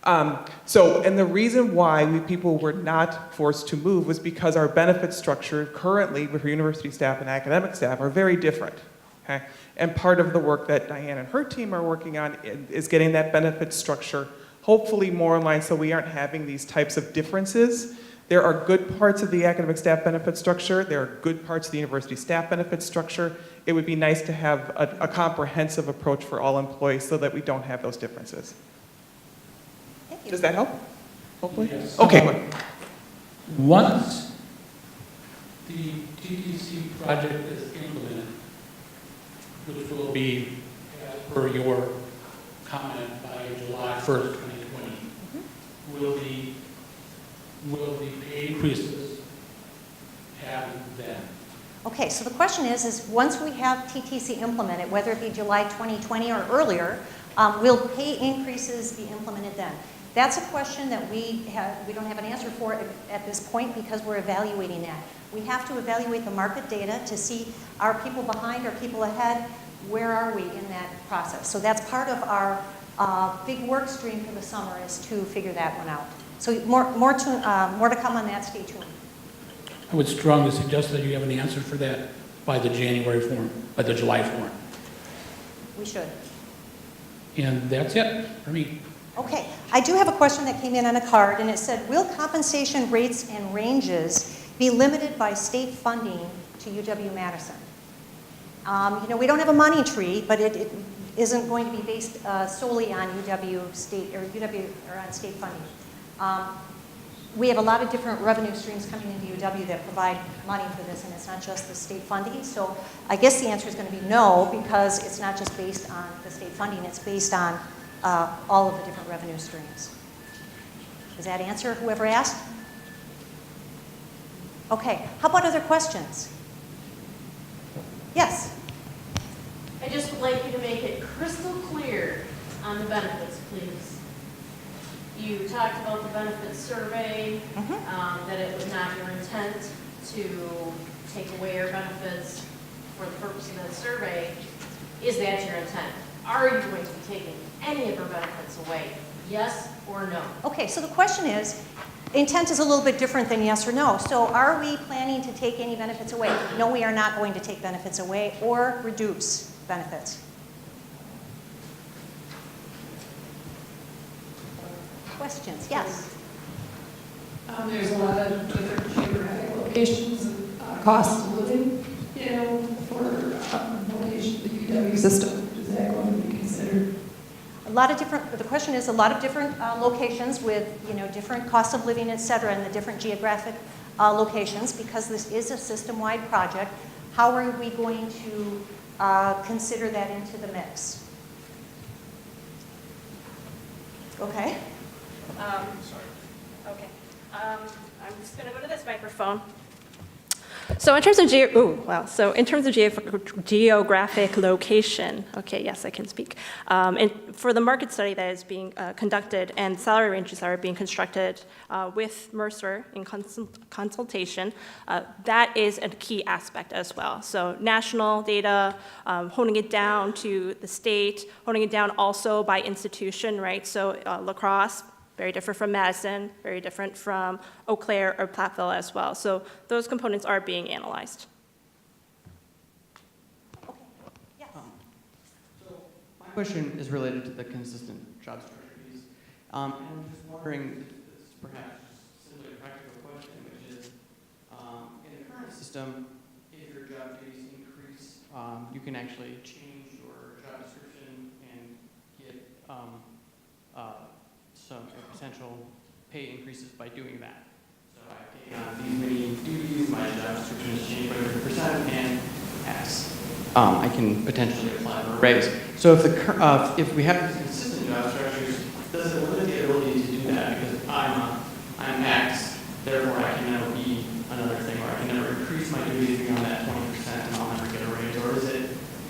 G: And the reason why people were not forced to move was because our benefit structure currently for university staff and academic staff are very different. Okay? And part of the work that Diane and her team are working on is getting that benefit structure hopefully more in line so we aren't having these types of differences. There are good parts of the academic staff benefit structure. There are good parts of the university staff benefit structure. It would be nice to have a comprehensive approach for all employees so that we don't have those differences.
E: Thank you.
G: Does that help? Hopefully?
I: Yes.
G: Okay, good.
I: Once the TTC project is implemented, which will be, as per your comment, by July 1st, 2020, will the pay increases happen then?
E: Okay, so the question is once we have TTC implemented, whether it be July 2020 or earlier, will pay increases be implemented then? That's a question that we don't have an answer for at this point because we're evaluating that. We have to evaluate the market data to see are people behind, are people ahead, where are we in that process? So that's part of our big work stream for the summer is to figure that one out. So more to come on that, stay tuned.
I: I would strongly suggest that you have an answer for that by the July form.
E: We should.
I: And that's it for me.
E: Okay, I do have a question that came in on a card, and it said, will compensation rates and ranges be limited by state funding to UW-Madison? We don't have a money tree, but it isn't going to be based solely on UW state or on state funding. We have a lot of different revenue streams coming into UW that provide money for this, and it's not just the state funding. So I guess the answer is going to be no, because it's not just based on the state funding, it's based on all of the different revenue streams. Does that answer whoever asked? Okay, how about other questions? Yes?
H: I just would like you to make it crystal clear on the benefits, please. You talked about the benefits survey, that it was not your intent to take away our benefits for the purpose of that survey. Is that your intent? Are you going to be taking any of our benefits away? Yes or no?
E: Okay, so the question is, intent is a little bit different than yes or no. So are we planning to take any benefits away? No, we are not going to take benefits away or reduce benefits. Questions? Yes?
J: There's a lot of different geographic locations and cost of living, for location, the UW system. Is that going to be considered?
E: The question is a lot of different locations with, different cost of living, et cetera, and the different geographic locations, because this is a system-wide project. How are we going to consider that into the mix? Okay.
B: I'm just going to go to this microphone. So in terms of geographic location, okay, yes, I can speak. And for the market study that is being conducted and salary ranges that are being constructed with Mercer in consultation, that is a key aspect as well. So national data, honing it down to the state, honing it down also by institution, right? So La Crosse, very different from Madison, very different from Eau Claire or Platteville as well. So those components are being analyzed.
E: Okay. Yes.
K: So my question is related to the consistent job structure piece. And I'm just wondering, this is perhaps simply a practical question, which is, in the current system, if your job duties increase, you can actually change your job description and get some potential pay increases by doing that. So I've taken on these many duties, my job description has changed by 30%, and X, I can potentially apply for a raise. So if we have these consistent job structures, does it limit the ability to do that? Because if I'm X, therefore I can never be another thing, or I can never increase my duties beyond that 20% and I'll never get a raise,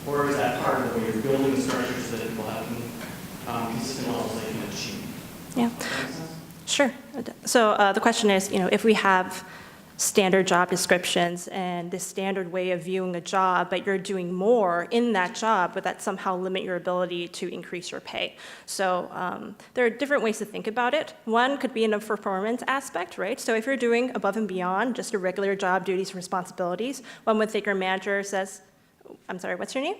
K: or is that part of the way you're building the structure so that people have consistent levels they can achieve?
B: Yeah, sure. So the question is, if we have standard job descriptions and the standard way of viewing a job, but you're doing more in that job, would that somehow limit your ability to increase your pay? So there are different ways to think about it. One could be in a performance aspect, right? So if you're doing above and beyond just your regular job duties and responsibilities, one would think your manager says, I'm sorry, what's your name?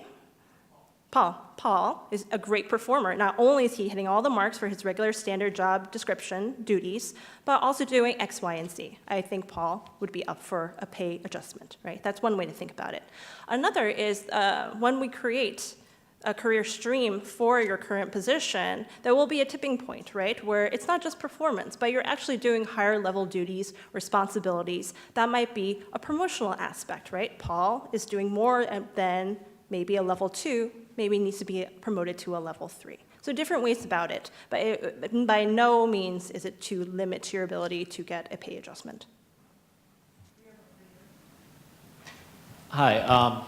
B: Paul. Paul is a great performer. Not only is he hitting all the marks for his regular standard job description duties, but also doing X, Y, and Z. I think Paul would be up for a pay adjustment, right? That's one way to think about it. Another is when we create a career stream for your current position, there will be a tipping point, right? Where it's not just performance, but you're actually doing higher level duties, responsibilities. That might be a promotional aspect, right? Paul is doing more than maybe a level 2, maybe needs to be promoted to a level 3. So different ways about it, but by no means is it to limit your ability to get a pay adjustment.
A: Hi,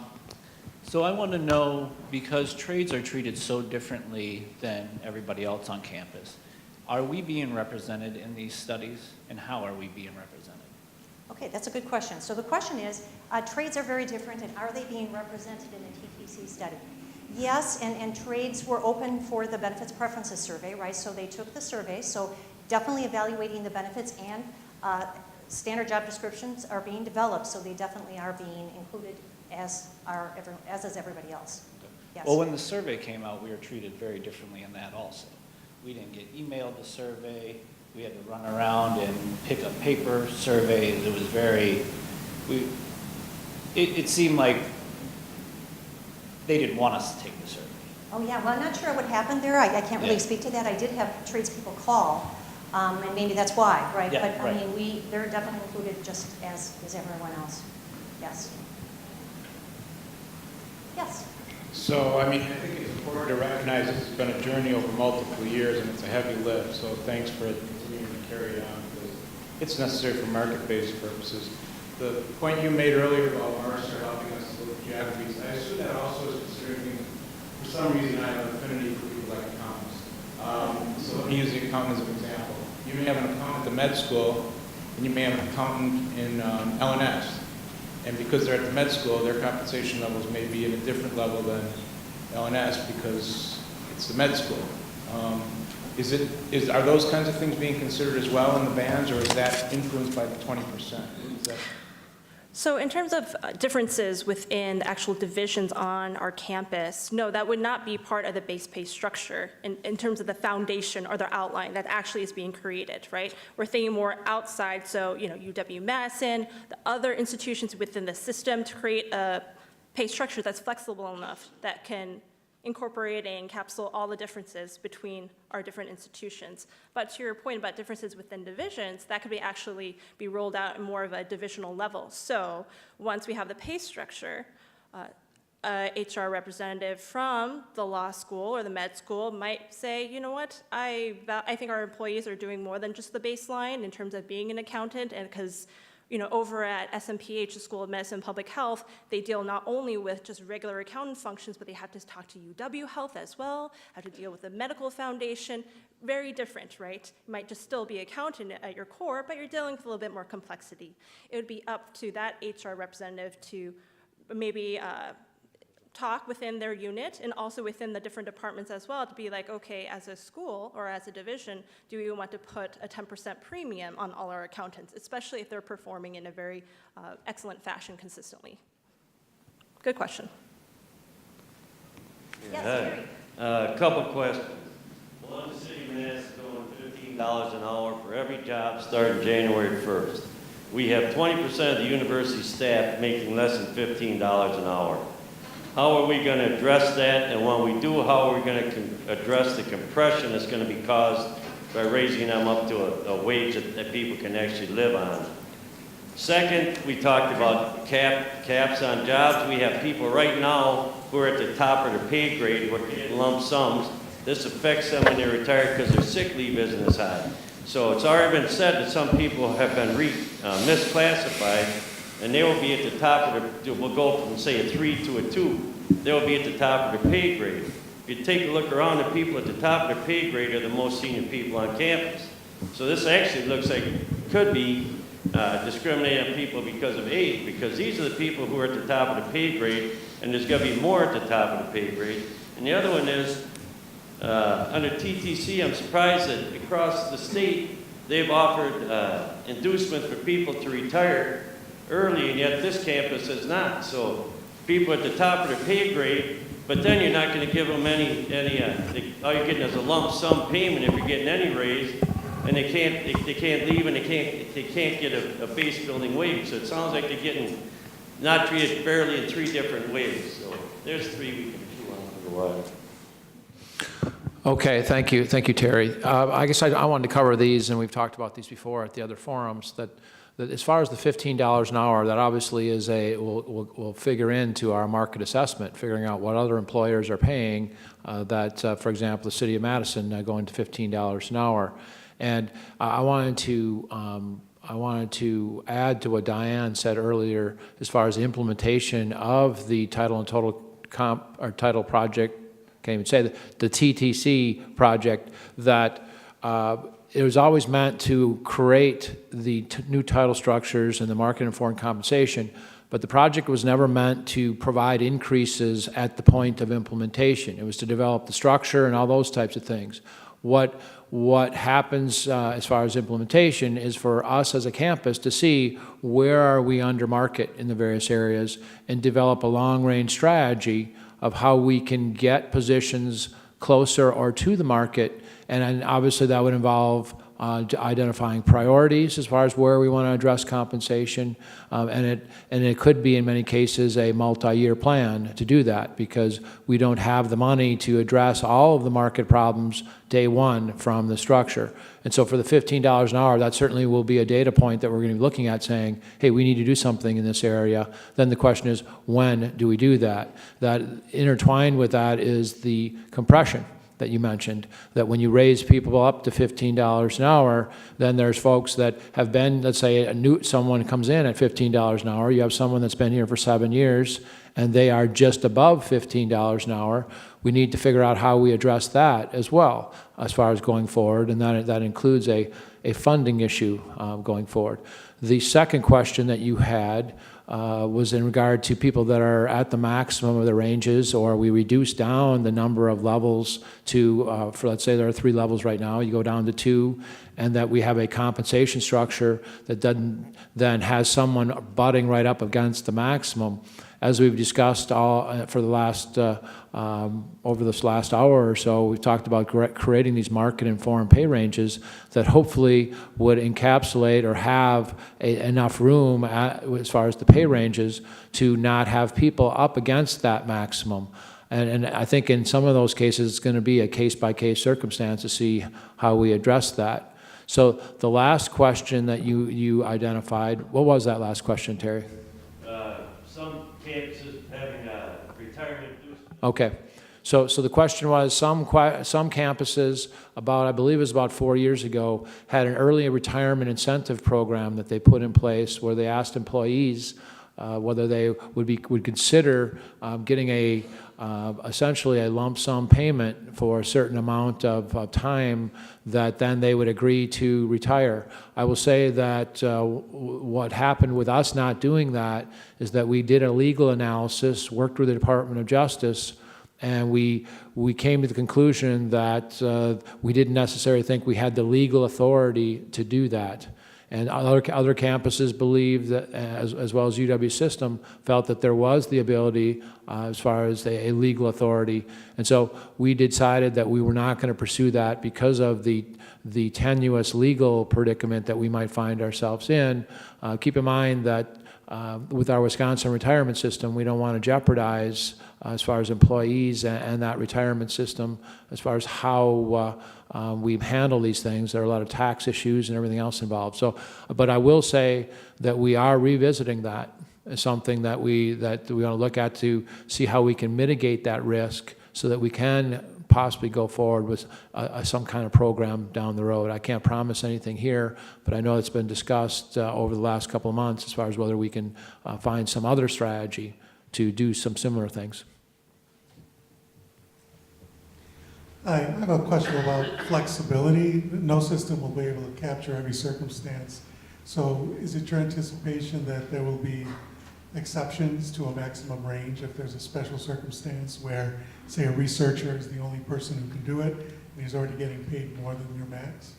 A: so I want to know, because trades are treated so differently than everybody else on campus, are we being represented in these studies, and how are we being represented?
E: Okay, that's a good question. So the question is, trades are very different, and are they being represented in the TTC study? Yes, and trades were open for the benefits preferences survey, right? So they took the survey, so definitely evaluating the benefits, and standard job descriptions are being developed, so they definitely are being included as is everybody else. Yes.
A: Well, when the survey came out, we were treated very differently in that also. We didn't get emailed the survey. We had to run around and pick up paper surveys. It was very, it seemed like they didn't want us to take the survey.
E: Oh yeah, well I'm not sure what happened there. I can't really speak to that. I did have tradespeople call, and maybe that's why, right?
A: Yeah,
E: but
A: right.
E: I mean, they're definitely included just as everyone else. Yes. Yes.
L: So, I mean, I think it's important to recognize this has been a journey over multiple years, and it's a heavy lift, so thanks for continuing to carry on, because it's necessary for market-based purposes. The point you made earlier about marks are helping us with geographies, I assume that also is considering, for some reason, I have an affinity for people like accountants. So let me use the accountant as an example. You may have an accountant at the med school, and you may have an accountant in L&S. And because they're at the med school, their compensation levels may be at a different level than L&S because it's the med school. Are those kinds of things being considered as well in the bands, or is that influenced by the 20%?
B: So in terms of differences within the actual divisions on our campus, no, that would not be part of the base pay structure in terms of the foundation or the outline that actually is being created, right? We're thinking more outside, so uw-Madison, the other institutions within the system to create a pay structure that's flexible enough that can incorporate and encapsulate all the differences between our different institutions. But to your point about differences within divisions, that could actually be rolled out in more of a divisional level. So once we have the pay structure, HR representative from the law school or the med school might say, you know what, I think our employees are doing more than just the baseline in terms of being an accountant, and because over at SMPH, the School of Medicine and Public Health, they deal not only with just regular accountant functions, but they have to talk to UW Health as well, have to deal with the medical foundation. Very different, right? You might just still be accountant at your core, but you're dealing with a little bit more complexity. It would be up to that HR representative to maybe talk within their unit and also within the different departments as well to be like, okay, as a school or as a division, do we want to put a 10% premium on all our accountants, especially if they're performing in a very excellent fashion consistently? Good question.
E: Yes, Gary.
M: A couple questions. One, the city of Madison is going $15 an hour for every job starting January 1st. We have 20% of the university staff making less than $15 an hour. How are we going to address that? And when we do, how are we going to address the compression that's going to be caused by raising them up to a wage that people can actually live on? Second, we talked about caps on jobs. We have people right now who are at the top of their pay grade who are getting lump sums. This affects them when they retire because their sick leave isn't as high. So it's already been said that some people have been misclassified, and they will be at the top of their, we'll go from say a 3 to a 2. They will be at the top of their pay grade. If you take a look around, the people at the top of their pay grade are the most senior people on campus. So this actually looks like it could be discriminating on people because of age, because these are the people who are at the top of the pay grade, and there's going to be more at the top of the pay grade. And the other one is, under TTC, I'm surprised that across the state, they've offered inducements for people to retire early, and yet this campus is not. So people at the top of their pay grade, but then you're not going to give them any all you're getting is a lump sum payment if you're getting any raise, and they can't leave, and they can't get a base building wage. So it sounds like they're getting not treated fairly in 3 different ways. So there's 3 we can chew on for a while.
A: Okay, thank you, Terry. I guess I wanted to cover these, and we've talked about these before at the other forums, that as far as the $15 an hour, that obviously is will figure into our market assessment, figuring out what other employers are paying, for example, the city of Madison going to $15 an hour. And I wanted to add to what Diane said earlier as far as the implementation of the title and total comp, or title project, can't even say the TTC project, that it was always meant to create the new title structures and the market-informed compensation, but the project was never meant to provide increases at the point of implementation. It was to develop the structure and all those types of things. What happens as far as implementation is for us as a campus to see where are we under market in the various areas and develop a long-range strategy of how we can get positions closer or to the market, and obviously that would involve identifying priorities as far as where we want to address compensation, and it could be in many cases a multi-year plan to do that, because we don't have the money to address all of the market problems day one from the structure. And so for the $15 an hour, that certainly will be a data point that we're going to be looking at saying, hey, we need to do something in this area. Then the question is, when do we do that? That intertwined with that is the compression that you mentioned, that when you raise people up to $15 an hour, then there's folks that have been, let's say someone comes in at $15 an hour, you have someone that's been here for 7 years, and they are just above $15 an hour. We need to figure out how we address that as well as far as going forward, and that includes a funding issue going forward. The second question that you had was in regard to people that are at the maximum of the ranges, or we reduce down the number of levels to, for let's say there are 3 levels right now, you go down to 2, and that we have a compensation structure that then has someone butting right up against the maximum. As we've discussed for the last, over this last hour or so, we've talked about creating these market-informed pay ranges that hopefully would encapsulate or have enough room as far as the pay ranges to not have people up against that maximum. And I think in some of those cases, it's going to be a case-by-case circumstance to see how we address that. So the last question that you identified, what was that last question, Terry?
M: Some campuses having retirement inducement.
A: Okay. So the question was, some campuses, I believe it was about 4 years ago, had an early retirement incentive program that they put in place where they asked employees whether they would consider getting essentially a lump sum payment for a certain amount of time that then they would agree to retire. I will say that what happened with us not doing that is that we did a legal analysis, worked with the Department of Justice, and we came to the conclusion that we didn't necessarily think we had the legal authority to do that. And other campuses believed that, as well as UW system, felt that there was the ability as far as a legal authority. And so we decided that we were not going to pursue that because of the tenuous legal predicament that we might find ourselves in. Keep in mind that with our Wisconsin retirement system, we don't want to jeopardize as far as employees and that retirement system, as far as how we handle these things. There are a lot of tax issues and everything else involved. So, but I will say that we are revisiting that as something that we want to look at to see how we can mitigate that risk so that we can possibly go forward with some kind of program down the road. I can't promise anything here, but I know it's been discussed over the last couple of months as far as whether we can find some other strategy to do some similar things.
N: I have a question about flexibility. No system will be able to capture every circumstance. So is it your anticipation that there will be exceptions to a maximum range if there's a special circumstance where, say, a researcher is the only person who can do it and he's already getting paid more than your max?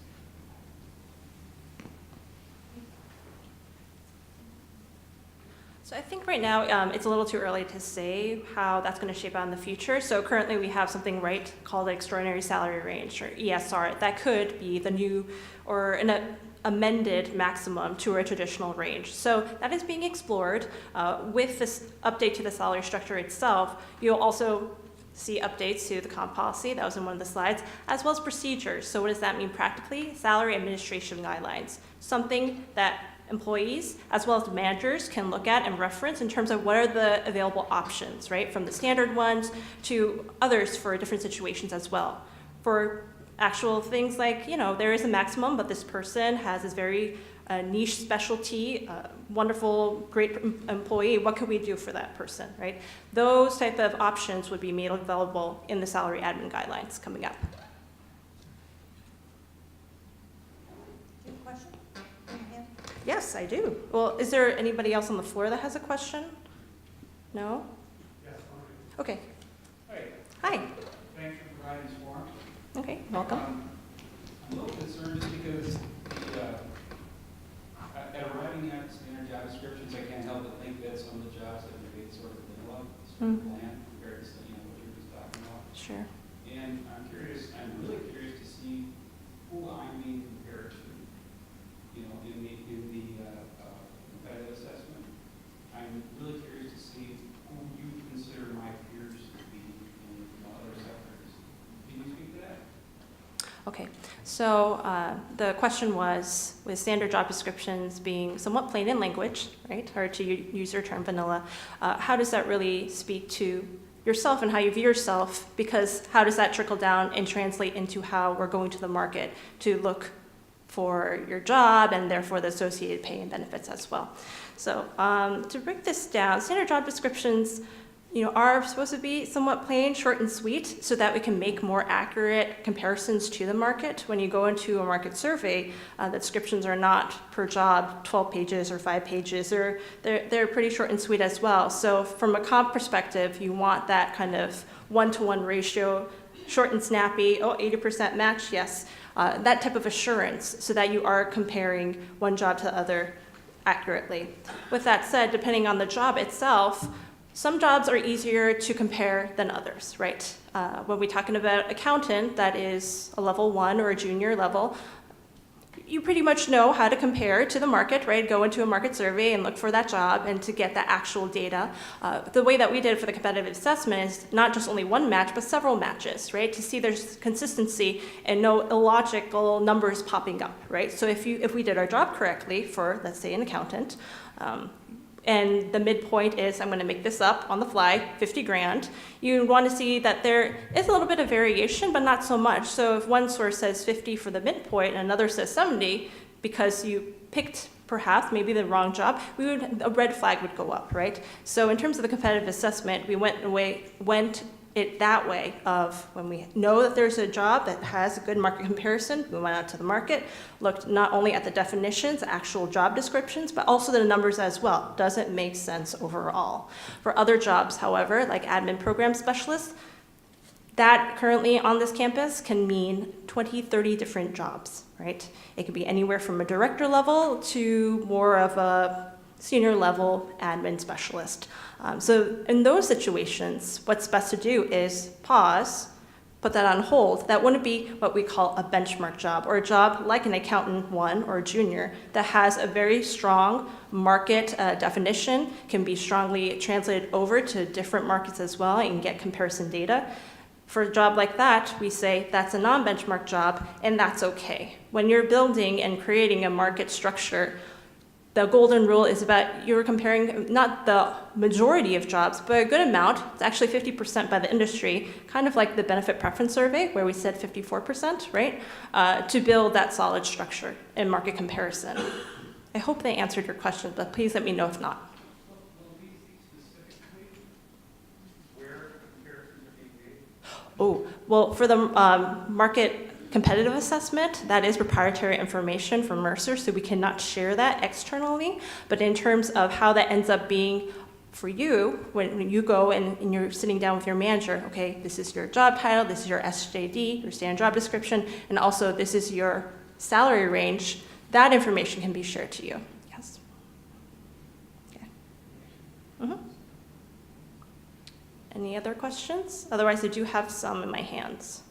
B: So I think right now it's a little too early to say how that's going to shape out in the future. So currently we have something called the extraordinary salary range, or ESR. That could be the new or an amended maximum to a traditional range. So that is being explored. With this update to the salary structure itself, you'll also see updates to the comp policy, that was in one of the slides, as well as procedures. So what does that mean practically? Salary administration guidelines, something that employees as well as managers can look at and reference in terms of what are the available options, right? From the standard ones to others for different situations as well. For actual things like, there is a maximum, but this person has this very niche specialty, wonderful, great employee, what can we do for that person, right? Those type of options would be made available in the salary admin guidelines coming up. Yes, I do. Well, is there anybody else on the floor that has a question? No?
O: Yes.
B: Okay.
O: Hey.
B: Hi.
O: Thanks for providing this forum.
B: Okay, welcome.
O: I'm a little concerned just because at arriving at standard job descriptions, I can't help but think that some of the jobs have been made sort of vanilla, sort of bland compared to what you were just talking about.
B: Sure.
O: And I'm really curious to see who I'm being compared to. In the competitive assessment, I'm really curious to see who you consider my peers to be in other sectors. Can you speak to that?
B: Okay, so the question was, with standard job descriptions being somewhat plain in language, right, or to use your term, vanilla, how does that really speak to yourself and how you view yourself? Because how does that trickle down and translate into how we're going to the market to look for your job and therefore the associated pay and benefits as well? So to break this down, standard job descriptions are supposed to be somewhat plain, short, and sweet so that we can make more accurate comparisons to the market. When you go into a market survey, the descriptions are not per job 12 pages or 5 pages. They're pretty short and sweet as well. So from a comp perspective, you want that kind of 1-to-1 ratio, short and snappy, 80% match, yes. That type of assurance so that you are comparing one job to the other accurately. With that said, depending on the job itself, some jobs are easier to compare than others, right? When we're talking about accountant, that is a level 1 or a junior level, you pretty much know how to compare to the market, right? Go into a market survey and look for that job and to get the actual data. The way that we did it for the competitive assessment is not just only one match, but several matches, right? To see there's consistency and no illogical numbers popping up, right? So if we did our job correctly for, let's say, an accountant, and the midpoint is, I'm going to make this up on the fly, 50 grand, you want to see that there is a little bit of variation, but not so much. So if one source says 50 for the midpoint and another says 70, because you picked perhaps maybe the wrong job, a red flag would go up, right? So in terms of the competitive assessment, we went it that way of when we know that there's a job that has a good market comparison, we went out to the market, looked not only at the definitions, actual job descriptions, but also the numbers as well. Does it make sense overall? For other jobs, however, like admin program specialists, that currently on this campus can mean 20, 30 different jobs, right? It could be anywhere from a director level to more of a senior level admin specialist. So in those situations, what's best to do is pause, put that on hold, that wouldn't be what we call a benchmark job, or a job like an accountant one or a junior that has a very strong market definition, can be strongly translated over to different markets as well, and get comparison data. For a job like that, we say that's a non-benchmark job, and that's okay. When you're building and creating a market structure, the golden rule is about you're comparing not the majority of jobs, but a good amount. It's actually 50% by the industry, kind of like the benefit preference survey where we said 54%, right? To build that solid structure in market comparison. I hope they answered your question, but please let me know if not. Oh, well, for the market competitive assessment, that is proprietary information from Mercer, so we cannot share that externally. But in terms of how that ends up being for you, when you go and you're sitting down with your manager, okay, this is your job title, this is your SJD, your standard job description, and also this is your salary range, that information can be shared to you. Yes. Okay. Mm-hmm. Any other questions? Otherwise, I do have some in my hands.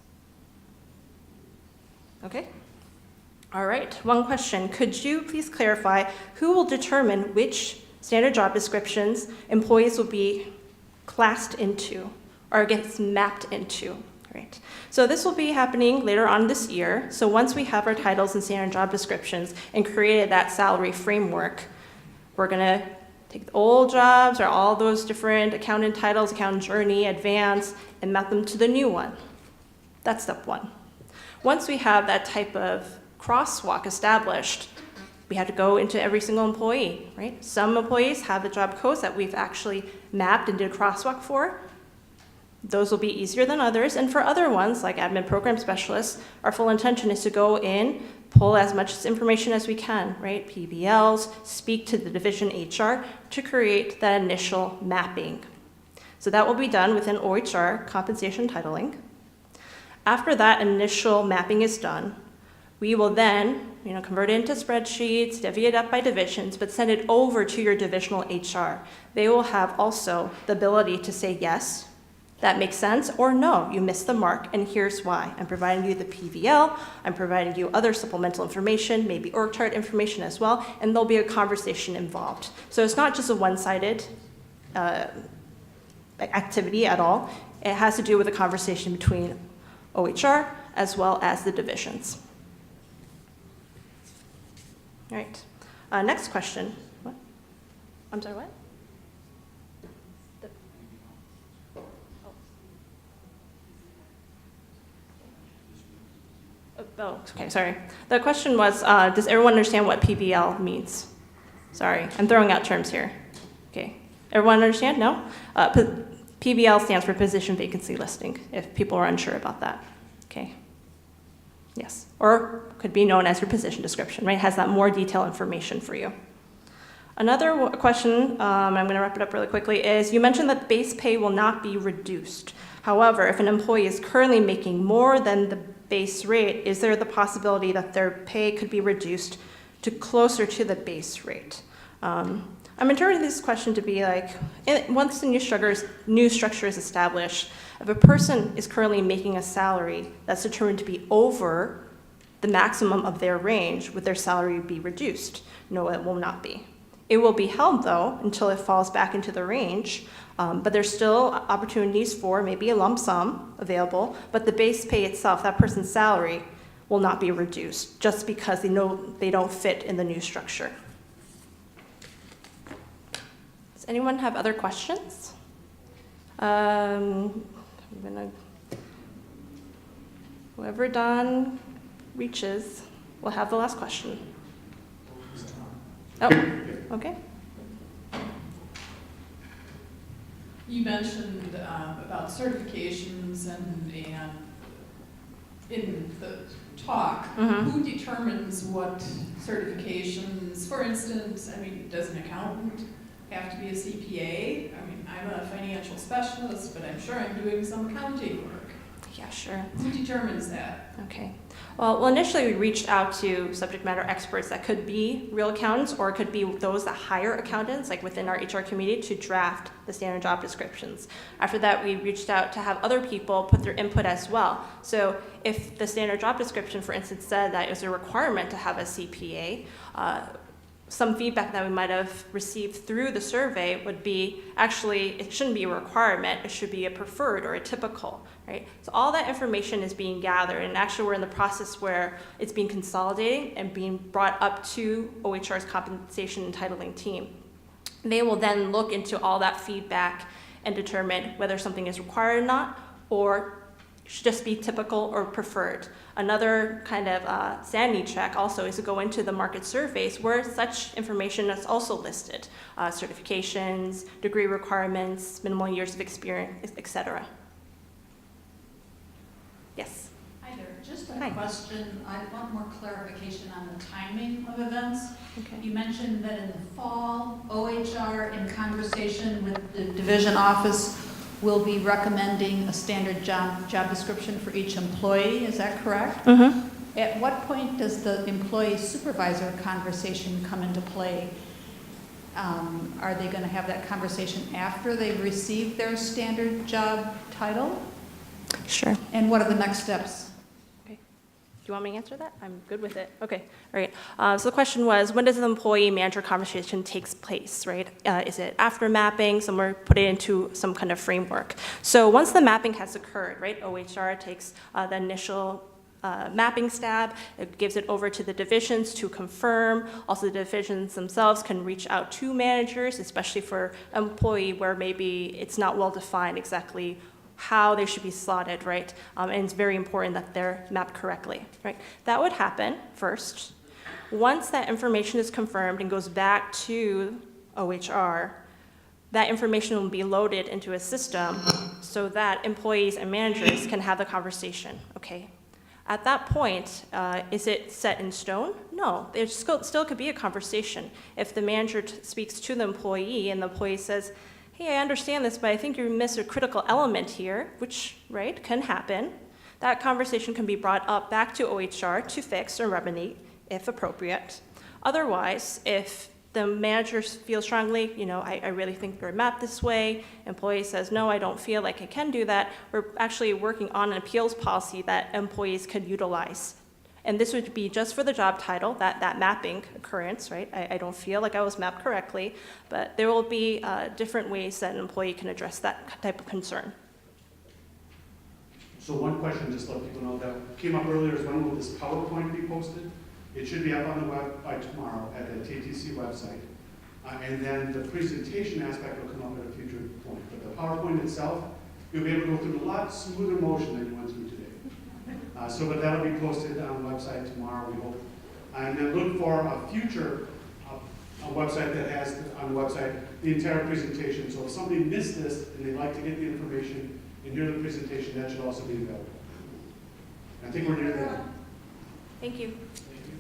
B: Okay. All right, one question. Could you please clarify who will determine which standard job descriptions employees will be classed into or gets mapped into? Right. So this will be happening later on this year. So once we have our titles and standard job descriptions and created that salary framework, we're going to take the old jobs or all those different accountant titles, accountant journey, advanced, and map them to the new one. That's step one. Once we have that type of crosswalk established, we have to go into every single employee, right? Some employees have the job codes that we've actually mapped and did a crosswalk for. Those will be easier than others. And for other ones, like admin program specialists, our full intention is to go in, pull as much information as we can, right? PBLs, speak to the division HR to create that initial mapping. So that will be done within OHR compensation titling. After that initial mapping is done, we will then convert it into spreadsheets, divvy it up by divisions, but send it over to your divisional HR. They will have also the ability to say, yes, that makes sense, or no, you missed the mark, and here's why. I'm providing you the PVL, I'm providing you other supplemental information, maybe org chart information as well, and there'll be a conversation involved. So it's not just a one-sided activity at all. It has to do with a conversation between OHR as well as the divisions. All right, next question. What? I'm sorry, what? Oh, okay, sorry. The question was, does everyone understand what PBL means? Sorry, I'm throwing out terms here. Okay, everyone understand? No? PBL stands for position vacancy listing, if people are unsure about that. Okay. Yes, or could be known as your position description, right? It has that more detailed information for you. Another question, I'm going to wrap it up really quickly, is you mentioned that base pay will not be reduced. However, if an employee is currently making more than the base rate, is there the possibility that their pay could be reduced to closer to the base rate? I'm interpreting this question to be like, once the new structure is established, if a person is currently making a salary that's determined to be over the maximum of their range, would their salary be reduced? No, it will not be. It will be held, though, until it falls back into the range, but there's still opportunities for maybe a lump sum available, but the base pay itself, that person's salary, will not be reduced just because they know they don't fit in the new structure. Does anyone have other questions? Whoever Don reaches will have the last question. Oh, okay.
J: You mentioned about certifications and in the talk, who determines what certifications? For instance, I mean, does an accountant have to be a CPA? I mean, I'm a financial specialist, but I'm sure I'm doing some accounting work.
B: Yeah, sure.
J: Who determines that?
B: Okay. Well, initially we reached out to subject matter experts that could be real accountants, or it could be those that hire accountants, like within our HR community, to draft the standard job descriptions. After that, we reached out to have other people put their input as well. So if the standard job description, for instance, said that it was a requirement to have a CPA, some feedback that we might have received through the survey would be, actually, it shouldn't be a requirement, it should be a preferred or a typical, right? So all that information is being gathered, and actually we're in the process where it's being consolidated and being brought up to OHR's compensation entitling team. They will then look into all that feedback and determine whether something is required or not, or should just be typical or preferred. Another kind of sanity check also is to go into the market surveys where such information is also listed. Certifications, degree requirements, minimal years of experience, etc. Yes?
J: Hi there, just a question. I want more clarification on the timing of events.
B: Okay.
J: You mentioned that in the fall, OHR in conversation with the division office will be recommending a standard job description for each employee, is that correct?
B: Mm-hmm.
J: At what point does the employee supervisor conversation come into play? Are they going to have that conversation after they've received their standard job title?
B: Sure.
J: And what are the next steps?
B: Do you want me to answer that? I'm good with it. Okay, all right. So the question was, when does the employee-manager conversation takes place, right? Is it after mapping, somewhere put it into some kind of framework? So once the mapping has occurred, right, OHR takes the initial mapping stab, it gives it over to the divisions to confirm. Also, the divisions themselves can reach out to managers, especially for an employee where maybe it's not well defined exactly how they should be slotted, right? And it's very important that they're mapped correctly, right? That would happen first. Once that information is confirmed and goes back to OHR, that information will be loaded into a system so that employees and managers can have the conversation, okay? At that point, is it set in stone? No, there still could be a conversation. If the manager speaks to the employee and the employee says, hey, I understand this, but I think you miss a critical element here, which, right, can happen. That conversation can be brought up back to OHR to fix or remedy, if appropriate. Otherwise, if the manager feels strongly, you know, I really think they're mapped this way, employee says, no, I don't feel like I can do that, we're actually working on an appeals policy that employees could utilize. And this would be just for the job title, that mapping occurrence, right? I don't feel like I was mapped correctly, but there will be different ways that an employee can address that type of concern.
P: So one question, just to let people know, that came up earlier, is when will this PowerPoint be posted? It should be up on the web by tomorrow at the TTC website. And then the presentation aspect will come up at a future point. But the PowerPoint itself, you'll be able to go through a lot smoother motion than you went through today. But that'll be posted on the website tomorrow, we hope. And then look for a future a website that has on the website the entire presentation. So if somebody missed this and they'd like to get the information and hear the presentation, that should also be available. I think we're near there.
B: Thank you.
P: Thank you.